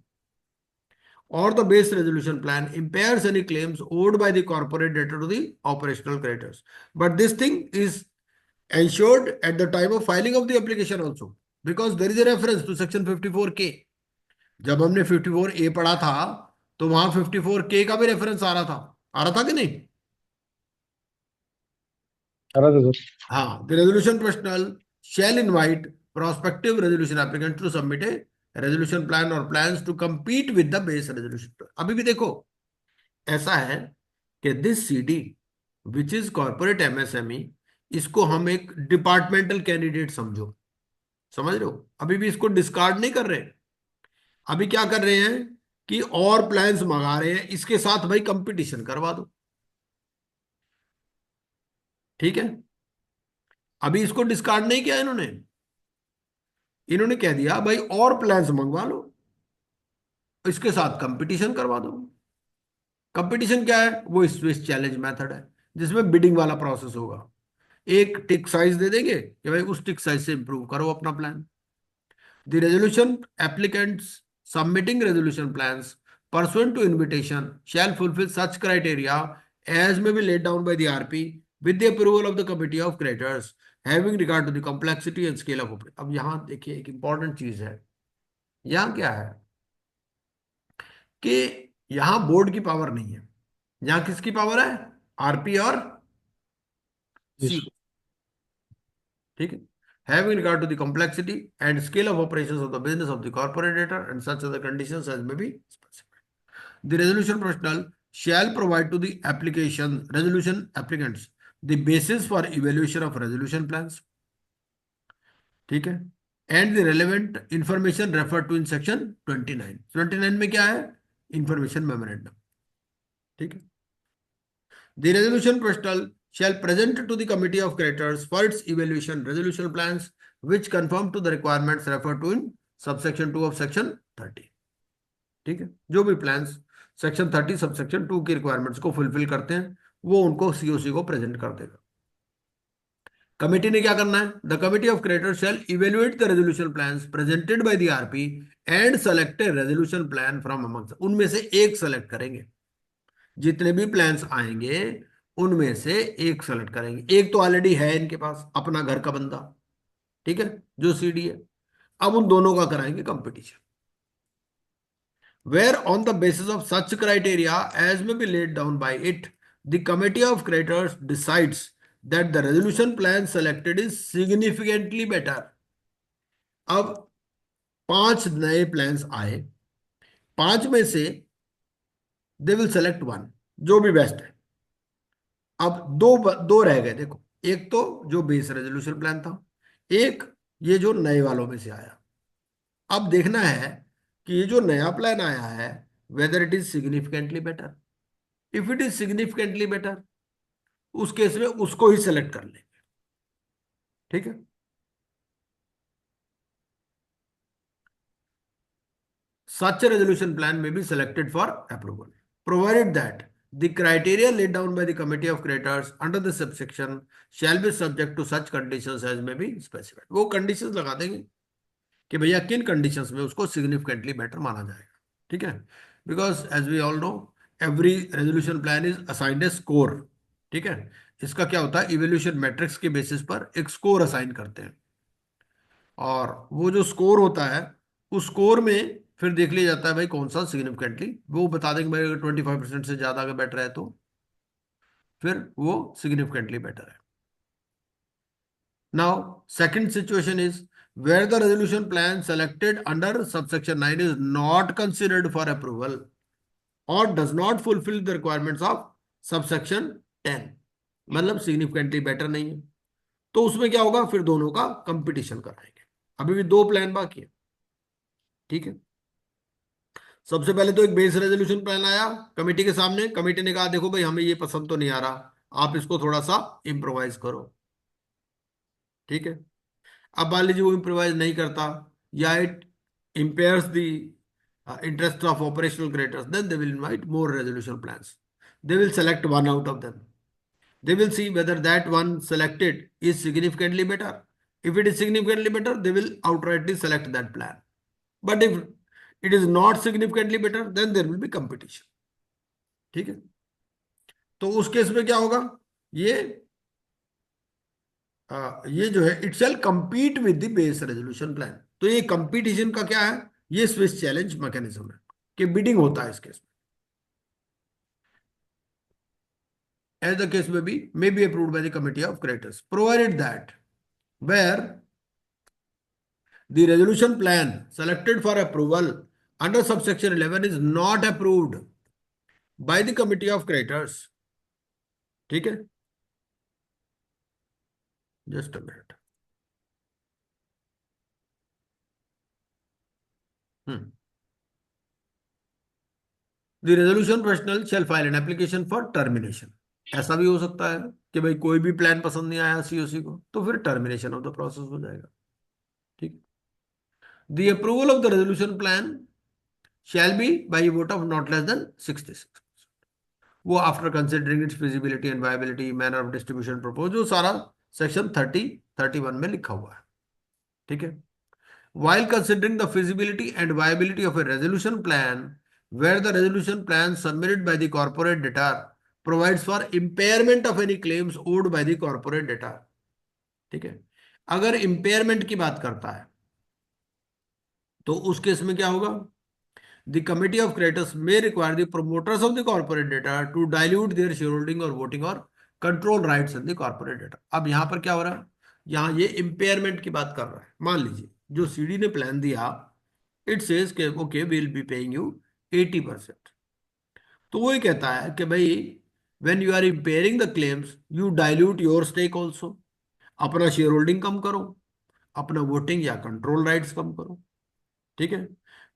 और the base resolution plan impairs any claims owed by the corporate debtor to the operational creditors, but this thing is ensured at the time of filing of the application also because there is a reference to section 54K। जब हमने 54A पढ़ा था तो वहां 54K का भी रेफरेंस आ रहा था कि नहीं? सर हाँ, the resolution professional shall invite prospective resolution applicant to submit a resolution plan or plans to compete with the base resolution plan। अभी भी देखो ऐसा है कि this CD which is corporate MSME, इसको हम एक डिपार्टमेंटल कैंडिडेट समझो, समझ रहे हो। अभी भी इसको डिस्कार्ड नहीं कर रहे, अभी क्या कर रहे हैं कि और प्लान्स मंगा रहे हैं, इसके साथ भाई कंपटीशन करवा दो। ठीक है। अभी इसको डिस्कार्ड नहीं किया इन्होंने, इन्होंने कह दिया भाई और प्लान्स मंगवा लो, इसके साथ कंपटीशन करवा दो। कंपटीशन क्या है? वो स्विच चैलेंज मेथड है जिसमें बिडिंग वाला प्रोसेस होगा। एक टिक साइज दे देंगे कि भाई उस टिक साइज से इंप्रूव करो अपना plan. The resolution applicants submitting resolution plans pursuant to invitation shall fulfill such criteria as may be laid down by the RP with the approval of the committee of creditors having regard to the complexity and scale of operation। अब यहां देखिए एक इंपॉर्टेंट चीज है, यहां क्या है कि यहां बोर्ड की पावर नहीं है, यहां किसकी पावर है? आरपी और सी। ठीक है। having regard to the complexity and scale of operations of the business of the corporate debtor and such other conditions as may be specified. The resolution professional shall provide to the resolution applicants the basis for evaluation of resolution plans. ठीक है, and the relevant information referred to in section 29. 29 में क्या है? Information memorandum. ठीक है. The resolution professional shall present to the committee of creditors for its evaluation resolution plans which conform to the requirements referred to in subsection 2 of section 30. ठीक है, जो भी प्लान्स सेक्शन 30 सबसेक्शन 2 की रिक्वायरमेंट्स को फुलफिल करते हैं वो उनको सीओसी को प्रेजेंट कर देगा. कमेटी ने क्या करना है? The committee of creditors shall evaluate the resolution plans presented by the RP and select a resolution plan from among. उनमें से एक सेलेक्ट करेंगे. जितने भी प्लान्स आएंगे उनमें से एक सेलेक्ट करेंगे. एक तो ऑलरेडी है इनके पास, अपना घर का बंदा, ठीक है, जो सीडी है. अब उन दोनों का कराएंगे competition. Where on the basis of such criteria as may be laid down by it, the committee of creditors decides that the resolution plan selected is significantly better. अब 5 नए प्लान्स आए, 5 में से they will select one, जो भी बेस्ट है. अब दो रह गए. देखो, एक तो जो बेस रेजोल्यूशन प्लान था, एक ये जो नए वालों में से आया. अब देखना है कि ये जो नया प्लान आया है weather it is significantly better. If it is significantly better, उस केस में उसको ही सेलेक्ट कर लेंगे. ठीक है. Such a resolution plan may be selected for approval, provided that the criteria laid down by the committee of creditors under the subsection shall be subject to such conditions as may be specified. वो conditions लगा देंगे कि भैया किन conditions में उसको significantly better माना जाएगा. ठीक है. Because as we all know, every resolution plan is assigned a score. ठीक है. इसका क्या होता है? इवेल्यूशन मैट्रिक्स के बेसिस पर एक स्कोर असाइन करते हैं, और वो जो स्कोर होता है उस स्कोर में फिर देख लिया जाता है भाई कौन सा सिग्निफिकेंटली, वो बता देंगे भाई अगर 25% से ज्यादा अगर बेटर है तो फिर वो सिग्निफिकेंटली बेटर है. Now second situation is where the resolution plan selected under subsection 9 is not considered for approval or does not fulfil the requirements of subsection 10, मतलब सिग्निफिकेंटली बेटर नहीं है. तो उसमें क्या होगा? फिर दोनों का कंपटीशन कराएंगे. अभी भी 2 प्लान बाकी है. ठीक है. सबसे पहले तो एक बेस रेजोल्यूशन प्लान आया कमेटी के सामने. कमेटी ने कहा देखो भाई हमें ये पसंद तो नहीं आ रहा, आप इसको थोड़ा सा इम्प्रोवाइज करो. ठीक है. अब मान लीजिए वो इम्प्रोवाइज नहीं करता या it impairs the interest of operational creditors, then they will invite more resolution plans. They will select one out of them. They will see whether that one selected is significantly better. If it is significantly better, they will outrightly select that plan. But if it is not significantly better, then there will be competition. ठीक है. तो उस केस में क्या होगा? ये जो है it shall compete with the base resolution plan. तो ये कंपटीशन का क्या है? ये स्विच चैलेंज मैकेनिज्म है कि बिडिंग होता है इस केस में. As the case may be approved by the committee of creditors, provided that where the resolution plan selected for approval under subsection 11 is not approved by the committee of creditors. ठीक है. Just a minute. The resolution professional shall file an application for termination. ऐसा भी हो सकता है कि भाई कोई भी प्लान पसंद नहीं आया सीओसी को, तो फिर टर्मिनेशन ऑफ द प्रोसेस हो जाएगा. ठीक. The approval of the resolution plan shall be by a vote of not less than 66%. वो after considering it's feasibility and viability, manner of distribution propose, जो सारा सेक्शन 30-31 में लिखा हुआ है. ठीक है. While considering the feasibility and viability of a resolution plan, where the resolution plan submitted by the corporate debtor provides for impairment of any claims owed by the corporate debtor. ठीक है. अगर impairment की बात करता है तो उस केस में क्या होगा? The committee of creditors may require the promoters of the corporate debtor to dilute their shareholding or voting or control rights in the corporate debtor. अब यहां पर क्या हो रहा है? यहाँ ये इम्पेयरमेंट की बात कर रहा है। मान लीजिए जो सीडी ने प्लान दिया, इट सेज के okay will be paying you 80%। तो वो ही कहता है कि भाई when you are impairing the claims you dilute your stake also, अपना शेयर होल्डिंग कम करो, अपना वोटिंग या कंट्रोल राइट्स कम करो। ठीक है,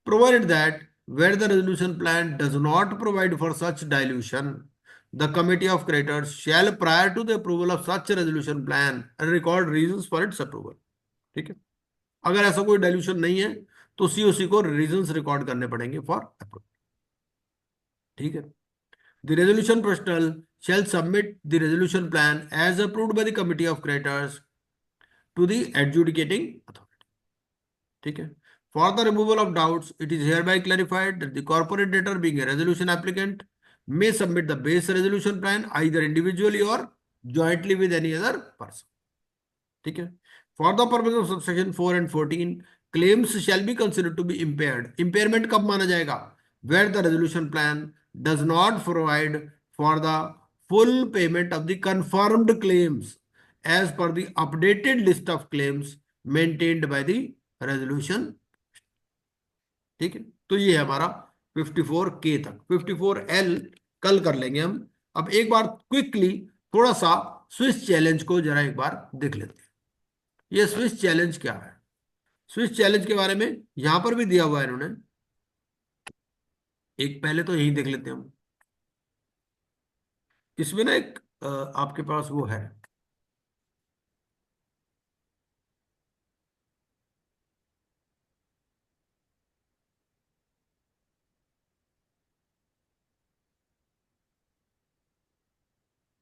provided that where the resolution plan does not provide for such dilution, the committee of creditors shall prior to the approval of such a resolution plan record reasons for its approval। ठीक है, अगर ऐसा कोई डाइल्यूशन नहीं है तो सीओसी को रीजंस रिकॉर्ड करने पड़ेंगे फॉर अप्रूवल। ठीक है, the resolution personal shall submit the resolution plan as approved by the committee of creditors to the adjudicating authority। ठीक है, for the removal of doubts it is hereby clarified that the corporate debtor being a resolution applicant may submit the base resolution plan either individually or jointly with any other person। ठीक है, for the purpose of subsection 4 and 14 claims shall be considered to be impaired। impairment कब माना जाएगा? where the resolution plan does not provide for the full payment of the confirmed claims as per the updated list of claims maintained by the resolution। ठीक है, तो ये है हमारा 54K तक। 54L कल कर लेंगे हम। अब एक बार क्विकली थोड़ा सा स्विस चैलेंज को जरा एक बार देख लेते हैं। ये स्विस चैलेंज क्या है? स्विस चैलेंज के बारे में यहां पर भी दिया हुआ है इन्होंने, एक पहले तो यही देख लेते हैं हम। इसमें ना एक आपके पास वो है,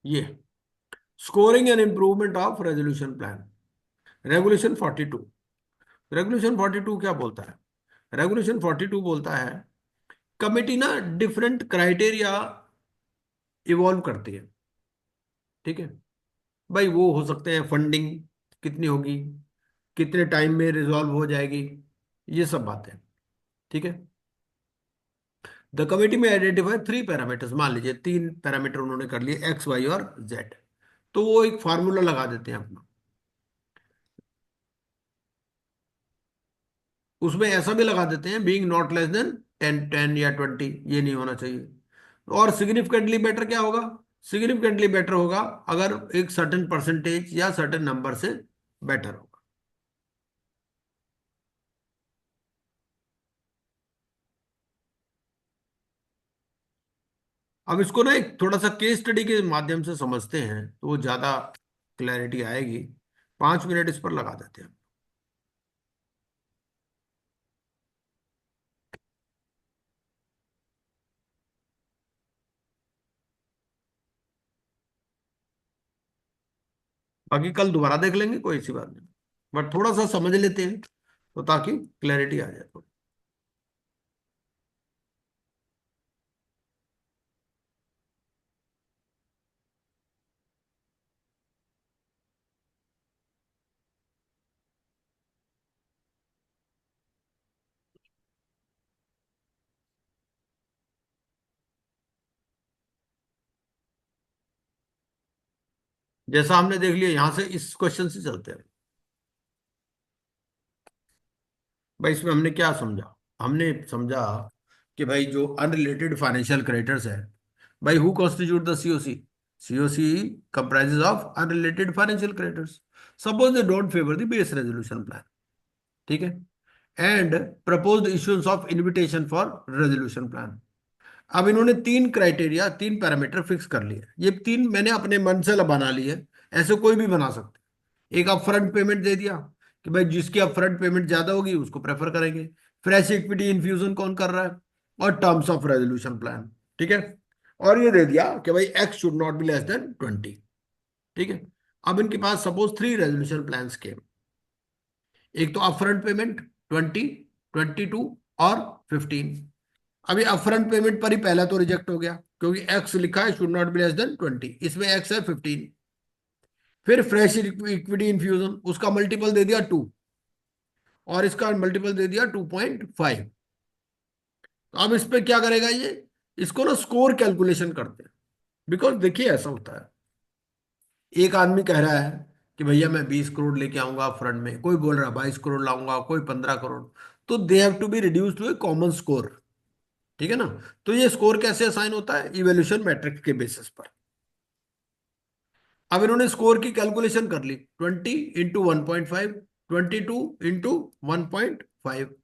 ये scoring and improvement of resolution plan, regulation 42। Regulation 42 क्या बोलता है? रेगुलेशन 42 बोलता है कमेटी ना डिफरेंट क्राइटेरिया इवॉल्व करती है। ठीक है भाई, वो हो सकते हैं फंडिंग कितनी होगी, कितने टाइम में रिजॉल्व हो जाएगी, ये सब बातें। ठीक है, द कमेटी में आइडेंटिफाई 3 पैरामीटर्स। मान लीजिए 3 पैरामीटर उन्होंने कर लिए, एक्स वाई और जेड। तो वो एक फार्मूला लगा देते हैं अपना। उसमें ऐसा भी लगा देते हैं बीइंग नॉट लेस देन 10 या 20, ये नहीं होना चाहिए। और सिग्निफिकेंटली बेटर क्या होगा? सिग्निफिकेंटली बेटर होगा अगर एक सर्टेन परसेंटेज या सर्टेन नंबर से बेटर होगा। अब इसको ना एक थोड़ा सा केस स्टडी के माध्यम से समझते हैं तो वो ज्यादा क्लैरिटी आएगी। 5 मिनट इस पर लगा देते हैं। बाकी कल दोबारा देख लेंगे, कोई ऐसी बात नहीं, बट थोड़ा सा समझ लेते हैं तो ताकि क्लैरिटी आ जाए थोड़ी। जैसा हमने देख लिया, यहां से इस क्वेश्चन से चलते हैं। भाई इसमें हमने क्या समझा? हमने समझा कि भाई जो अनरिलेटेड फाइनेंशियल क्रेडिटर्स है, भाई who constitute the COC? COC comprises of unrelated financial creditors suppose they don't favour the base resolution plan. ठीक है, and proposed issuance of invitation for resolution plan. अब इन्होंने 3 पैरामीटर फिक्स कर लिए। ये 3 मैंने अपने मन से बना लिए, ऐसे कोई भी बना सकते। एक अपफ्रंट पेमेंट दे दिया कि भाई जिसकी अपफ्रंट पेमेंट ज्यादा होगी उसको प्रेफर करेंगे। फ्रेश इक्विटी इन्फ्यूजन कौन कर रहा है? और टर्म्स ऑफ रेजोल्यूशन प्लान। ठीक है, और ये दे दिया कि भाई x should not be less than 20। ठीक है, अब इनके पास सपोज 3 रेजोल्यूशन प्लान के, एक तो अपफ्रंट पेमेंट 20, 22 और 15। अभी अपफ्रंट पेमेंट पर ही पहला तो रिजेक्ट हो गया क्योंकि एक्स लिखा है should not be less than 20, इसमें एक्स है 15। फिर फ्रेश इक्विटी इन्फ्यूजन, उसका मल्टीपल दे दिया 2 और इसका मल्टीपल दे दिया 2.5। तो अब इस पे क्या करेगा ये? इसको ना स्कोर कैलकुलेशन करते हैं। बिकॉज देखिए ऐसा होता है, एक आदमी कह रहा है कि भैया मैं 20 करोड़ लेके आऊंगा फ्रंट में, कोई बोल रहा है 22 करोड़ लाऊंगा, कोई 15 करोड़, तो they have to be reduce to a common score. ठीक है ना। तो ये स्कोर कैसे असाइन होता है? इवोल्यूशन मैट्रिक्स के बेसिस पर। अब इन्होंने स्कोर की कैलकुलेशन कर ली, 20 इंटू 1.5, 22 इंटू 1.5।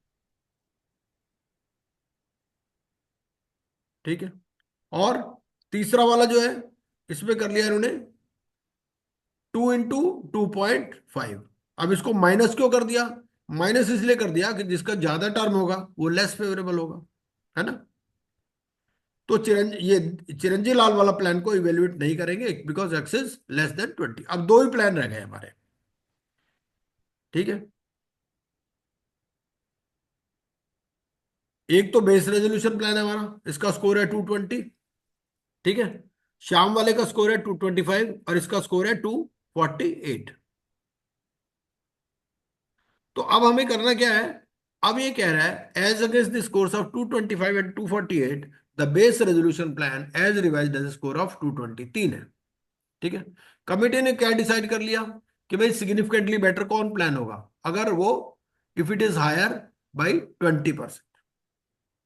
ठीक है। और तीसरा वाला जो है, इसमें कर लिया इन्होंने 2 इंटू 2.5। अब इसको माइनस क्यों कर दिया? माइनस इसलिए कर दिया कि जिसका ज्यादा टर्म होगा वो लेस फेवरेबल होगा, है ना। तो ये चिरंजी लाल वाला प्लान को इवेल्युएट नहीं करेंगे because x is less than 20। अब दो ही प्लान रह गए हमारे। ठीक है। एक तो बेस रेजोल्यूशन प्लान है हमारा, इसका स्कोर है 220। ठीक है। श्याम वाले का स्कोर है 225 और इसका स्कोर है 248। तो अब हमें करना क्या है? अब ये कह रहा है as against the scores of 225 and 248 the base resolution plan as revised as score of 220। तीन है। ठीक है। कमिटी ने क्या डिसाइड कर लिया कि भाई सिग्निफिकेंटली बेटर कौन प्लान होगा, अगर वो if it is higher by 20%।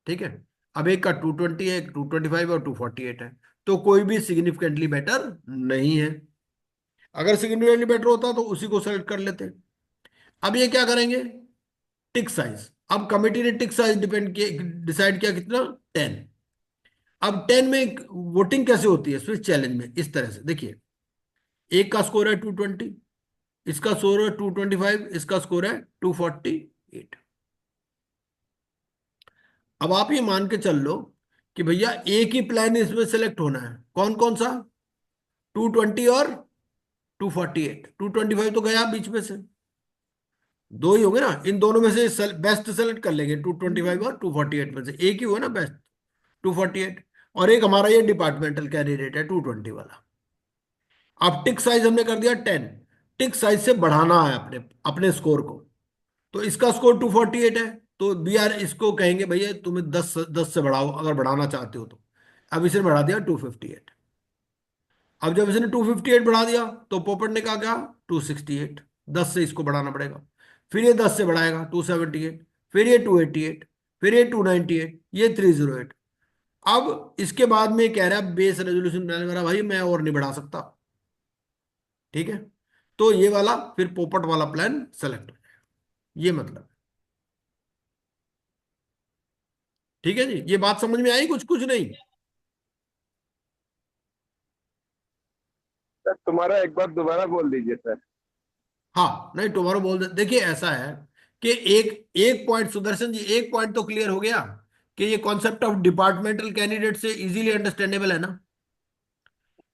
ठीक है। अब एक का 220 है, एक 225 और 248 है, तो कोई भी सिग्निफिकेंटली बेटर नहीं है। अगर सिग्निफिकेंटली बेटर होता तो उसी को सेलेक्ट कर लेते। अब ये क्या करेंगे? टिक साइज। अब कमिटी ने टिक साइज डिसाइड किया कितना? 10। अब 10 में वोटिंग कैसे होती है स्विच चैलेंज में? इस तरह से देखिए, एक का स्कोर है 220, इसका स्कोर है 225, इसका स्कोर है 248। अब आप ये मान के चल लो कि भैया एक ही प्लान इसमें सेलेक्ट होना है। कौन कौन सा? 220 और 248। 225 तो गया बीच में से, दो ही होंगे ना, इन दोनों में से बेस्ट सेलेक्ट कर लेंगे। 225 और 248 में से एक ही हुआ ना बेस्ट, 248। और एक हमारा ये डिपार्टमेंटल कैंडिडेट है 220 वाला। अब टिक साइज हमने कर दिया 10। टिक साइज से बढ़ाना है अपने अपने स्कोर को। तो इसका स्कोर 248 है, तो बी आर इसको कहेंगे भैया तुम्हें 10 से बढ़ाओ अगर बढ़ाना चाहते हो तो। अब इसे बढ़ा दिया 258। अब जब इसने 258 बढ़ा दिया तो पोपट ने कहा क्या? 268। 10 से इसको बढ़ाना पड़ेगा। फिर ये 10 से बढ़ाएगा 278, फिर ये 288, फिर ये 298, ये 308। अब इसके बाद में कह रहा है बेस रेजोल्यूशन प्लान मेरा भाई मैं और नहीं बढ़ा सकता। ठीक है। तो ये वाला फिर पोपट वाला प्लान सेलेक्ट हो जाएगा, ये मतलब। ठीक है जी, ये बात समझ में आई? कुछ कुछ नहीं। सर तुम्हारा एक बार दोबारा बोल दीजिए सर। हाँ नहीं, टुमारो बोल दे। देखिए ऐसा है कि एक एक पॉइंट, सुदर्शन जी एक पॉइंट तो क्लियर हो गया कि ये कॉन्सेप्ट ऑफ डिपार्टमेंटल कैंडिडेट से इजीली अंडरस्टैंडेबल है ना।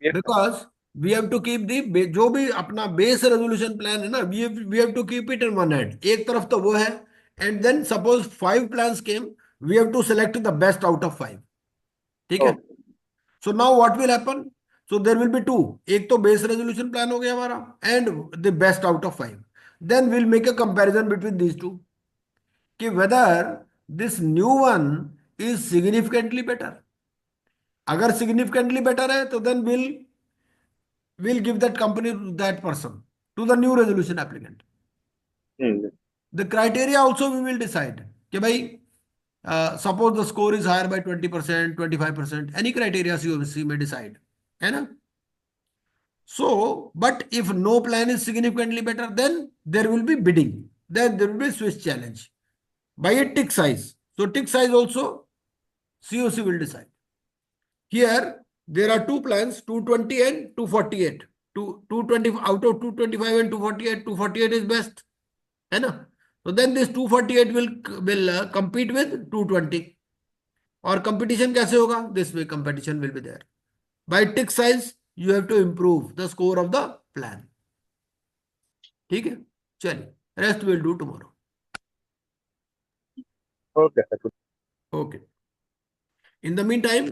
ये sir. Because we have to keep the जो भी अपना बेस रेजोल्यूशन प्लान है ना, we have to keep it in one hand. एक तरफ तो वो है, and then suppose 5 plans came, we have to select the best out of 5। ठीक है। Okay. So now what will happen? So there will be to. एक तो बेस रेजोल्यूशन प्लान हो गया हमारा and the best out of 5। Then will make a comparison between these two कि whether this new one is significantly better. अगर सिग्निफिकेंटली बेटर है तो then will give that company to that person, to the new resolution applicant. Hmm. The criteria also we will decide कि भाई suppose the score is higher by 20%, 25%, any criteria सी में डिसाइड, है ना। So, but if no plan is significantly better, then there will be bidding. Then there will be Swiss challenge by a tick size. So tick size also COC will decide. Here there are two plans, 220 and 248. 220 out of 225 and 248, 248 is best, है ना. So then this 248 will compete with 220. और competition कैसे होगा? This way competition will be there. By tick size you have to improve the score of the plan. ठीक है, चलिए rest will do tomorrow. Okay sir. Okay, in the mean time